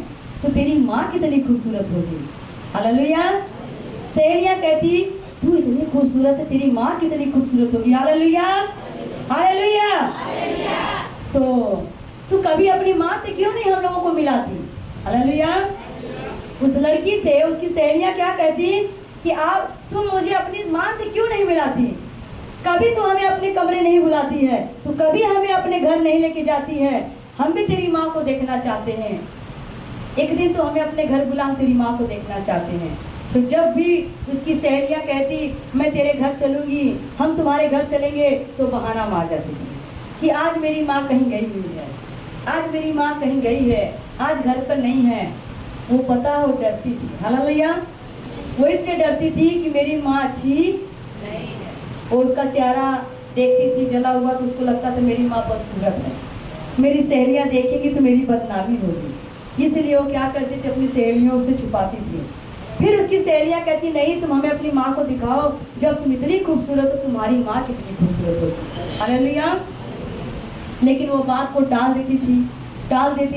तो तेरी माँ कितनी खूबसूरत होगी। हालेलुया। सहेलियां कहती तू इतनी खूबसूरत है, तेरी माँ कितनी खूबसूरत होगी। हालेलुया। हालेलुया। तो तू कभी अपनी माँ से क्यों नहीं हम लोगों को मिलाती। हालेलुया। उस लड़की से उसकी सहेलियां क्या कहती कि आप तुम मुझे अपनी माँ से क्यों नहीं मिलाती, कभी तो हमें अपने कमरे नहीं बुलाती है, तो कभी हमें अपने घर नहीं लेके जाती है, हम भी तेरी माँ को देखना चाहते हैं, एक दिन तो हमें अपने घर बुला, हम तेरी माँ को देखना चाहते हैं। तो जब भी उसकी सहेलियां कहती मैं तेरे घर चलूंगी, हम तुम्हारे घर चलेंगे, तो बहाना मार जाती थी कि आज मेरी माँ कहीं गई हुई है, आज मेरी माँ कहीं गई है, आज घर पर नहीं है। वो पता वो डरती थी। हालेलुया। वो इसलिए डरती थी कि मेरी माँ अच्छी नहीं है। वो उसका चेहरा देखती थी जला हुआ तो उसको लगता था मेरी माँ बदसूरत है, मेरी सहेलियां देखेंगी तो मेरी बदनामी होगी, इसलिए वो क्या करती थी अपनी सहेलियों से छुपाती थी। फिर उसकी सहेलियां कहती नहीं तुम हमें अपनी माँ को दिखाओ, जब तुम इतनी खूबसूरत हो तुम्हारी माँ कितनी खूबसूरत होगी। हालेलुया। लेकिन वो बात को टाल देती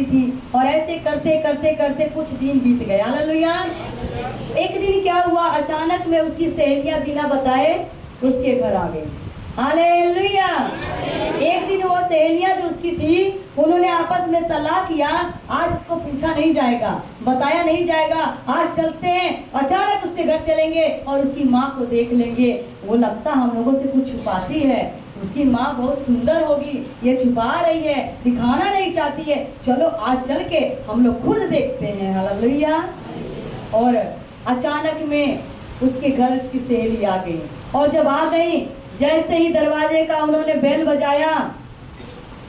थी और ऐसे करते करते करते कुछ दिन बीत गए। हालेलुया। एक दिन क्या हुआ, अचानक में उसकी सहेलियां बिना बताए उसके घर आ गई। हालेलुया। एक दिन वो सहेलियां जो उसकी थी उन्होंने आपस में सलाह किया आज उसको पूछा नहीं जाएगा, बताया नहीं जाएगा, आज चलते हैं, अचानक उसके घर चलेंगे और उसकी माँ को देख लेंगे। वो लगता हम लोगों से कुछ छुपाती है, उसकी माँ बहुत सुंदर होगी, ये छुपा रही है, दिखाना नहीं चाहती है, चलो आज चल के हम लोग खुद देखते हैं। हालेलुया। और अचानक में उसके घर उसकी सहेली आ गई और जब आ गई, जैसे ही दरवाजे का उन्होंने बेल बजाया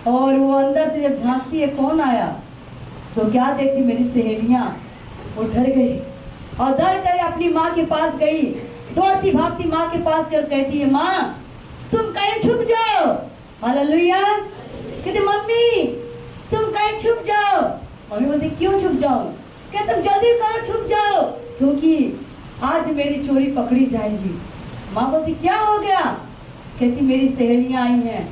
और वो अंदर से जब झांकती है कौन आया, तो क्या देखती मेरी सहेलियां, वो डर गई और डर कर अपनी माँ के पास गई, दौड़ती भागती माँ के पास कर कहती है माँ तुम कहीं छुप जाओ। हालेलुया। कहती मम्मी तुम कहीं छुप जाओ। मम्मी बोलती क्यों छुप जाओ, कहते तुम जल्दी करो छुप जाओ क्योंकि आज मेरी चोरी पकड़ी जाएगी। माँ बोलती क्या हो गया, कहती मेरी सहेलियां आई हैं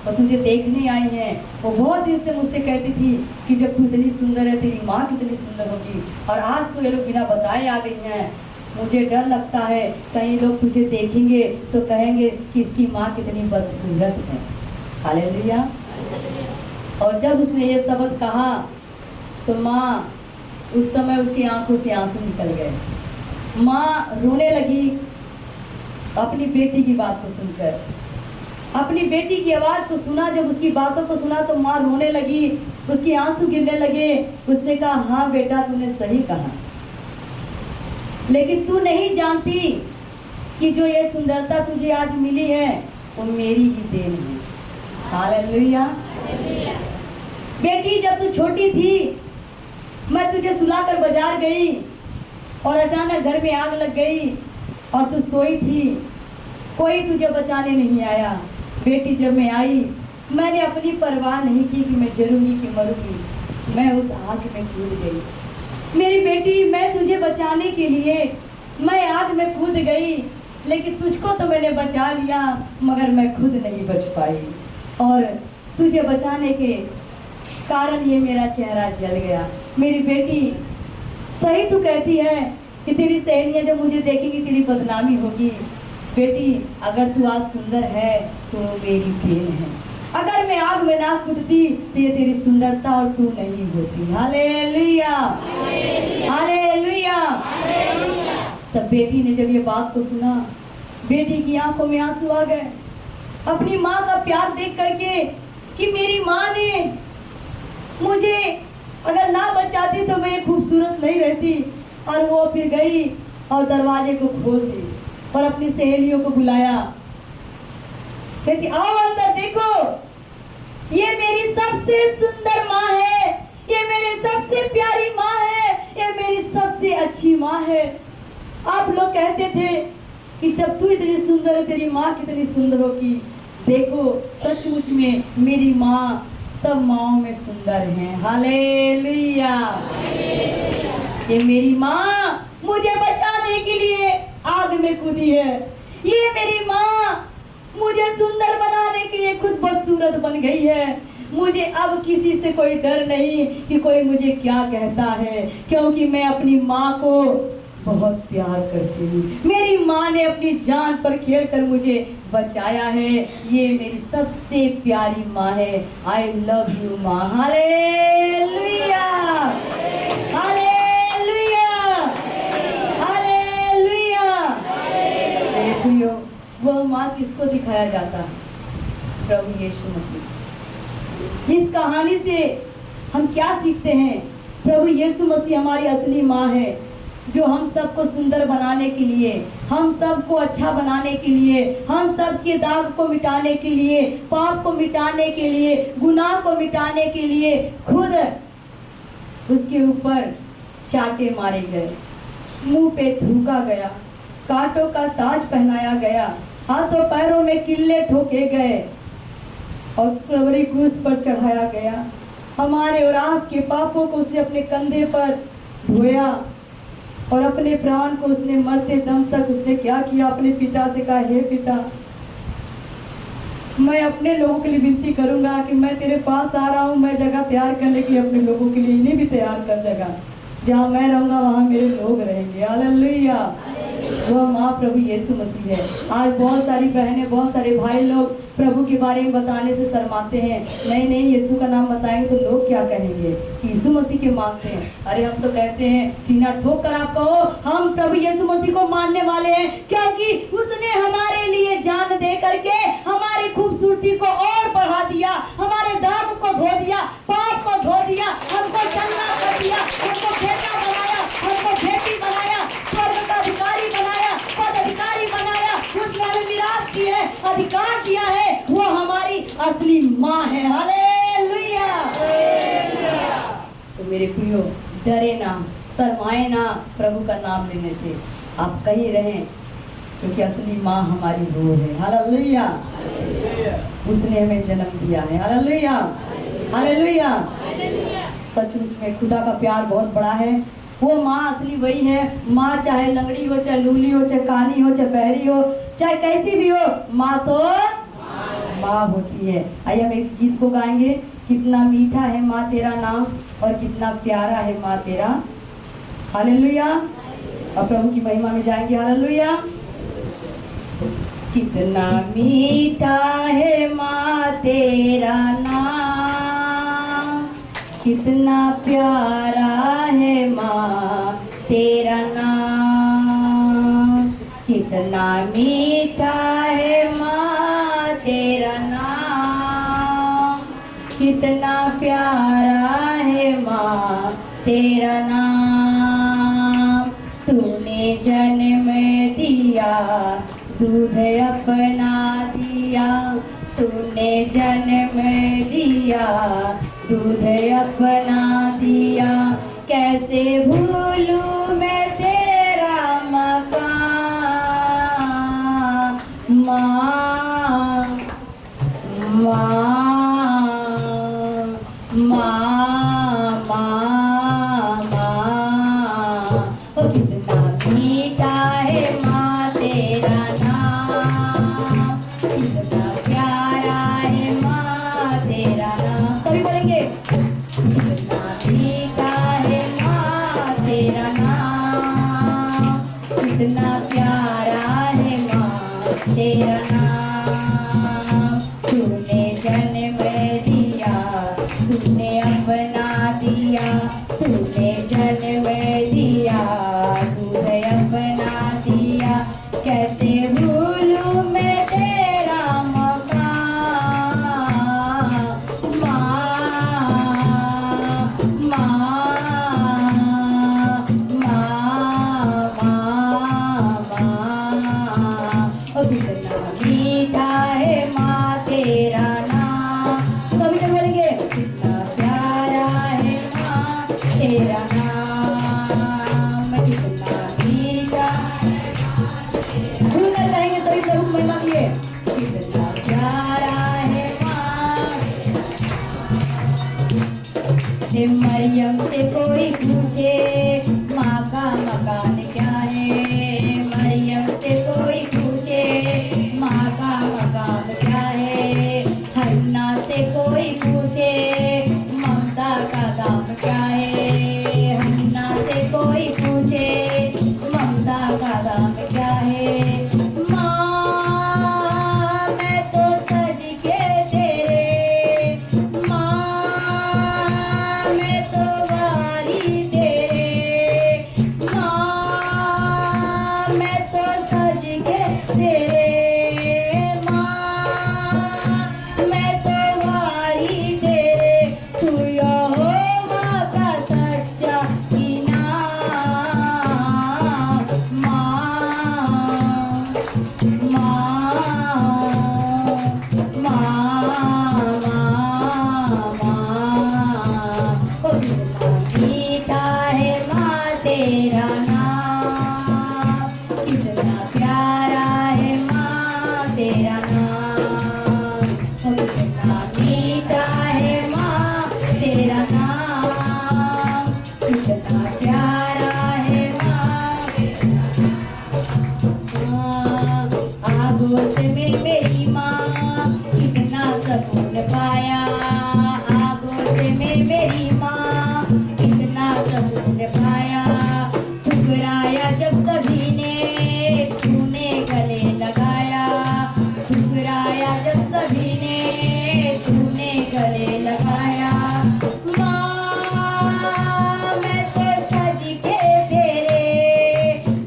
और तुझे देखने आई हैं, वो बहुत दिन से मुझसे कहती थी कि जब तू इतनी सुंदर है तेरी माँ कितनी सुंदर होगी, और आज तो ये लोग बिना बताए आ गई हैं, मुझे डर लगता है कहीं लोग तुझे देखेंगे तो कहेंगे कि इसकी माँ कितनी बदसूरत है। हालेलुया। और जब उसने ये शब्द कहा तो माँ उस समय उसकी आंखों से आंसू निकल गए, माँ रोने लगी अपनी बेटी की बात को सुनकर, अपनी बेटी की आवाज को सुना, जब उसकी बातों को सुना तो माँ रोने लगी, उसकी आंसू गिरने लगे। उसने कहा हाँ बेटा तूने सही कहा, लेकिन तू नहीं जानती कि जो ये सुंदरता तुझे आज मिली है वो मेरी ही देन है। हालेलुया। बेटी जब तू छोटी थी मैं तुझे सुलाकर बाजार गई और अचानक घर में आग लग गई और तू सोई थी, कोई तुझे बचाने नहीं आया। बेटी जब मैं आई मैंने अपनी परवाह नहीं की कि मैं जरूंगी कि मरूंगी, मैं उस आग में कूद गई। मेरी बेटी मैं तुझे बचाने के लिए मैं आग में कूद गई, लेकिन तुझको तो मैंने बचा लिया मगर मैं खुद नहीं बच पाई, और तुझे बचाने के कारण ये मेरा चेहरा जल गया। मेरी बेटी सही तू कहती है कि तेरी सहेलियां जब मुझे देखेंगी तेरी बदनामी होगी। बेटी अगर तू आज सुंदर है तो मेरी देन है, अगर मैं आग में ना कूदती तो ये तेरी सुंदरता और तू नहीं होती। हालेलुया। हालेलुया। तब बेटी ने जब ये बात को सुना, बेटी की आंखों में आंसू आ गए अपनी माँ का प्यार देख करके कि मेरी माँ ने मुझे अगर ना बचाती तो मैं खूबसूरत नहीं रहती। और वो फिर गई और दरवाजे को खोल दी और अपनी सहेलियों को बुलाया, कहती आओ अंदर देखो, ये मेरी सबसे सुंदर माँ है, ये मेरी सबसे प्यारी माँ है, ये मेरी सबसे अच्छी माँ है। आप लोग कहते थे कि जब तू इतनी सुंदर है तेरी माँ कितनी सुंदर होगी, देखो सचमुच में मेरी माँ सब माँओं में सुंदर हैं। हालेलुया। ये मेरी माँ मुझे बचाने के लिए आग में कूदी है। ये मेरी माँ मुझे सुंदर बनाने के लिए खुद बदसूरत बन गई है। मुझे अब किसी से कोई डर नहीं कि कोई मुझे क्या कहता है, क्योंकि मैं अपनी माँ को बहुत प्यार करती हूँ। मेरी माँ ने अपनी जान पर खेल कर मुझे बचाया है। ये मेरी सबसे प्यारी माँ है। आई लव यू माँ। Hallelujah, hallelujah, hallelujah. देखियो वह माँ किसको दिखाया जाता है? प्रभु यीशु मसीह। इस कहानी से हम क्या सीखते हैं? प्रभु यीशु मसीह हमारी असली माँ है, जो हम सबको सुंदर बनाने के लिए, हम सबको अच्छा बनाने के लिए, हम सबके दाग को मिटाने के लिए, पाप को मिटाने के लिए, गुनाह को मिटाने के लिए खुद उसके ऊपर चांटे मारे गए, मुंह पे थूका गया, कांटों का ताज पहनाया गया, हाथों पैरों में किल्ले ठोके गए और कलवरी क्रूस पर चढ़ाया गया। हमारे और आपके पापों को उसने अपने कंधे पर ढोया और अपने प्राण को उसने मरते दम तक उसने क्या किया? अपने पिता से कहा, हे पिता, मैं अपने लोगों के लिए विनती करूंगा कि मैं तेरे पास आ रहा हूँ, मैं जगह तैयार करने के लिए अपने लोगों के लिए, इन्हें भी तैयार कर जगह, जहाँ मैं रहूंगा वहाँ मेरे लोग रहेंगे। हालेलुया। वह माँ प्रभु यीशु मसीह है। आज बहुत सारी बहनें, बहुत सारे भाई लोग प्रभु के बारे में बताने से शर्माते हैं। नहीं नहीं, यीशु का नाम बताएंगे तो लोग क्या कहेंगे कि यीशु मसीह के मानते हैं। अरे हम तो कहते हैं, सीना ठोक कर आप कहो, हम प्रभु यीशु मसीह को मानने वाले हैं, क्योंकि उसने हमारे लिए जान दे करके हमारी खूबसूरती को और बढ़ा दिया, हमारे दाग को धो दिया, पाप को धो दिया, हमको चंगा कर दिया, हमको बेटा बनाया, हमको बेटी बनाया, स्वर्ग का अधिकारी बनाया, पद अधिकारी बनाया। उसने हमें मिरास की है, अधिकार दिया है। वो हमारी असली माँ है। हालेलुया। तो मेरे प्रियो, डरे ना, शर्माए ना प्रभु का नाम लेने से। आप कहीं रहें, क्योंकि असली माँ हमारी वो है। हालेलुया। उसने हमें जन्म दिया है। Hallelujah, hallelujah. सचमुच में खुदा का प्यार बहुत बड़ा है। वो माँ असली वही है। माँ चाहे लंगड़ी हो, चाहे लूली हो, चाहे कानी हो, चाहे बहरी हो, चाहे कैसी भी हो, माँ तो माँ होती है। आइए हम इस गीत को गाएंगे। कितना मीठा है माँ तेरा नाम और कितना प्यारा है माँ तेरा। हालेलुया। और प्रभु की महिमा में जाएंगे। हालेलुया। कितना मीठा है माँ तेरा नाम, कितना प्यारा है माँ तेरा नाम, कितना मीठा है माँ तेरा नाम, कितना प्यारा है माँ तेरा नाम। तूने जन्म दिया, दूध अपना दिया, तूने जन्म दिया, दूध अपना दिया। कैसे भूलूं मैं तेरा मकान, माँ, माँ, माँ, माँ, माँ। ओ कितना मीठा है माँ तेरा नाम, कितना प्यारा है माँ तेरा नाम। सभी बोलेंगे, कितना मीठा है माँ तेरा नाम, कितना प्यारा है माँ तेरा नाम। तूने जन्म दिया, तूने अपना दिया, तूने जन्म दिया, तूने अपना दिया। कैसे भूलूं मैं तेरा मकान, माँ, माँ, माँ, माँ, माँ। ओ कितना मीठा है माँ तेरा नाम। सभी लोग बोलेंगे, कितना प्यारा है माँ तेरा नाम। मरियम से कोई पूछे माँ का मकान क्या है, मरियम से कोई पूछे माँ का मकान क्या है, हन्ना से कोई पूछे ममता का दाम क्या है, हन्ना से कोई पूछे ममता का दाम क्या है। माँ मैं तो सज के तेरे, माँ मैं तो वारी तेरे, माँ मैं तो सज के तेरे, माँ मैं तो वारी तेरे, तू यहोवा का सच्चा इनाम। मीठा है माँ तेरा नाम, कितना प्यारा है माँ तेरा नाम, कितना मीठा है माँ तेरा नाम, कितना प्यारा है माँ। आगोश में मेरी माँ कितना सुकून पाया, आगोश में मेरी माँ कितना सुकून पाया, ठुकराया जब सभी ने तूने गले लगाया, ठुकराया जब सभी ने तूने गले लगाया। माँ मैं तो सज के तेरे,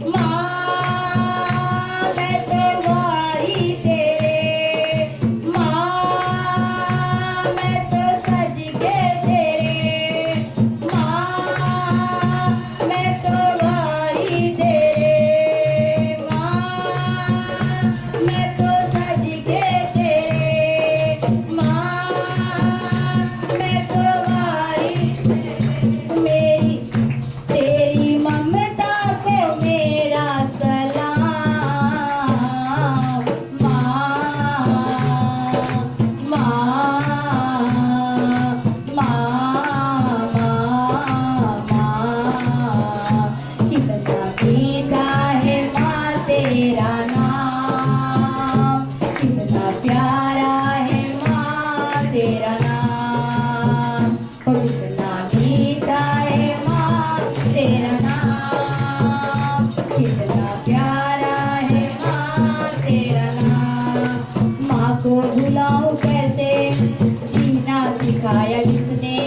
माँ मैं तो वारी तेरे, माँ मैं तो सज के तेरे, माँ मैं तो वारी तेरे, माँ मैं तो सज के तेरे, माँ मैं तो वारी मेरी तेरी ममता को मेरा सलाम। माँ माँ माँ माँ कितना मीठा है माँ तेरा नाम, कितना प्यारा है माँ तेरा नाम, कितना मीठा है माँ तेरा नाम, कितना प्यारा है माँ तेरा नाम। माँ को भुलाऊं कैसे जीना सिखाया किसने,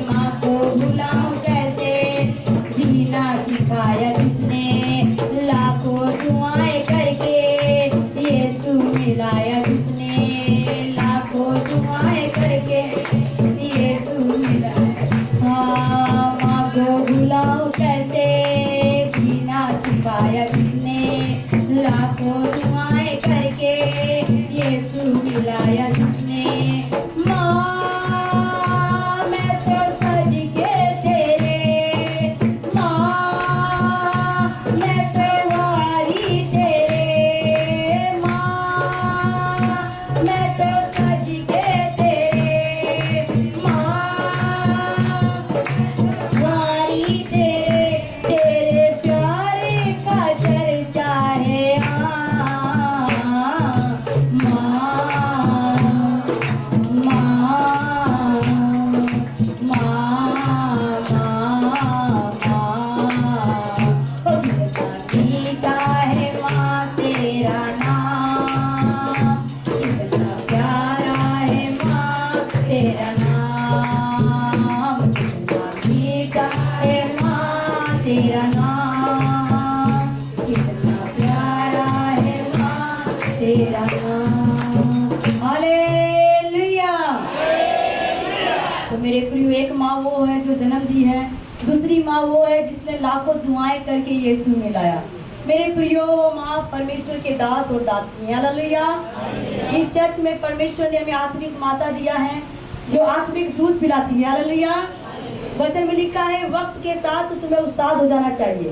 माँ को भुलाऊं कैसे जीना सिखाया किसने, लाखों दुआएं करके यीशु मिलाया किसने, लाखों दुआएं करके यीशु मिलाया। हाँ माँ को भुलाऊं कैसे जीना सिखाया किसने, लाखों दुआएं करके यीशु मिलाया किसने। माँ मैं तो सज के तेरे, माँ मैं तो वारी तेरे, माँ मैं तो सज के तेरे, माँ वारी तेरे, तेरे प्यारे का चर्चा है तेरा नाम, कितना मीठा है माँ तेरा नाम, कितना प्यारा है माँ तेरा नाम। हालेलुया। तो मेरे प्रियो, एक माँ वो है जो जन्म दी है, दूसरी माँ वो है जिसने लाखों दुआएं करके यीशु मिलाया। मेरे प्रियो, वो माँ परमेश्वर के दास और दासी हैं। हालेलुया। इस चर्च में परमेश्वर ने हमें आत्मिक माता दिया है जो आत्मिक दूध पिलाती है। हालेलुया। वचन में लिखा है वक्त के साथ तो तुम्हें उस्ताद हो जाना चाहिए।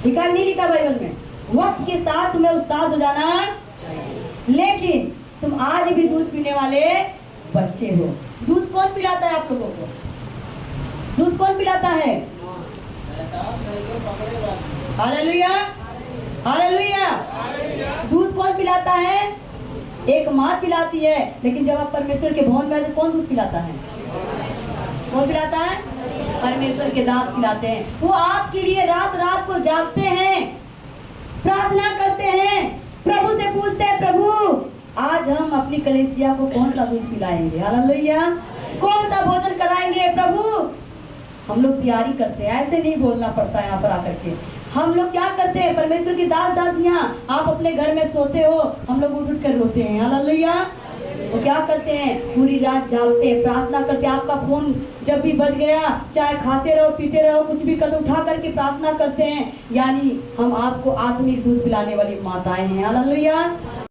लिखा नहीं लिखा बाइबल में? वक्त के साथ तुम्हें उस्ताद हो जाना, लेकिन तुम आज भी दूध पीने वाले बच्चे हो। दूध कौन पिलाता है आप लोगों को? पिलाता है? Hallelujah, hallelujah. दूध कौन पिलाता है? एक माँ पिलाती है, लेकिन जब आप परमेश्वर के भवन में आते कौन दूध पिलाता है? कौन पिलाता है? परमेश्वर के दास पिलाते हैं। वो आपके लिए रात रात को जागते हैं, प्रार्थना करते हैं, प्रभु से पूछते हैं, प्रभु आज हम अपनी कलीसिया को कौन सा दूध पिलाएंगे? हालेलुया। कौन सा भोजन कराएंगे प्रभु? हम लोग तैयारी करते हैं, ऐसे नहीं बोलना पड़ता है। यहाँ पर आकर के हम लोग क्या करते हैं? परमेश्वर की दास दासियां, आप अपने घर में सोते हो, हम लोग उठ उठ कर रोते हैं। हालेलुया। वो क्या करते हैं? पूरी रात जागते हैं, प्रार्थना करते हैं। आपका फोन जब भी बज गया, चाहे खाते रहो पीते रहो कुछ भी कर दो, उठा करके प्रार्थना करते हैं। यानी हम आपको आत्मिक दूध पिलाने वाली माताएं हैं। हालेलुया।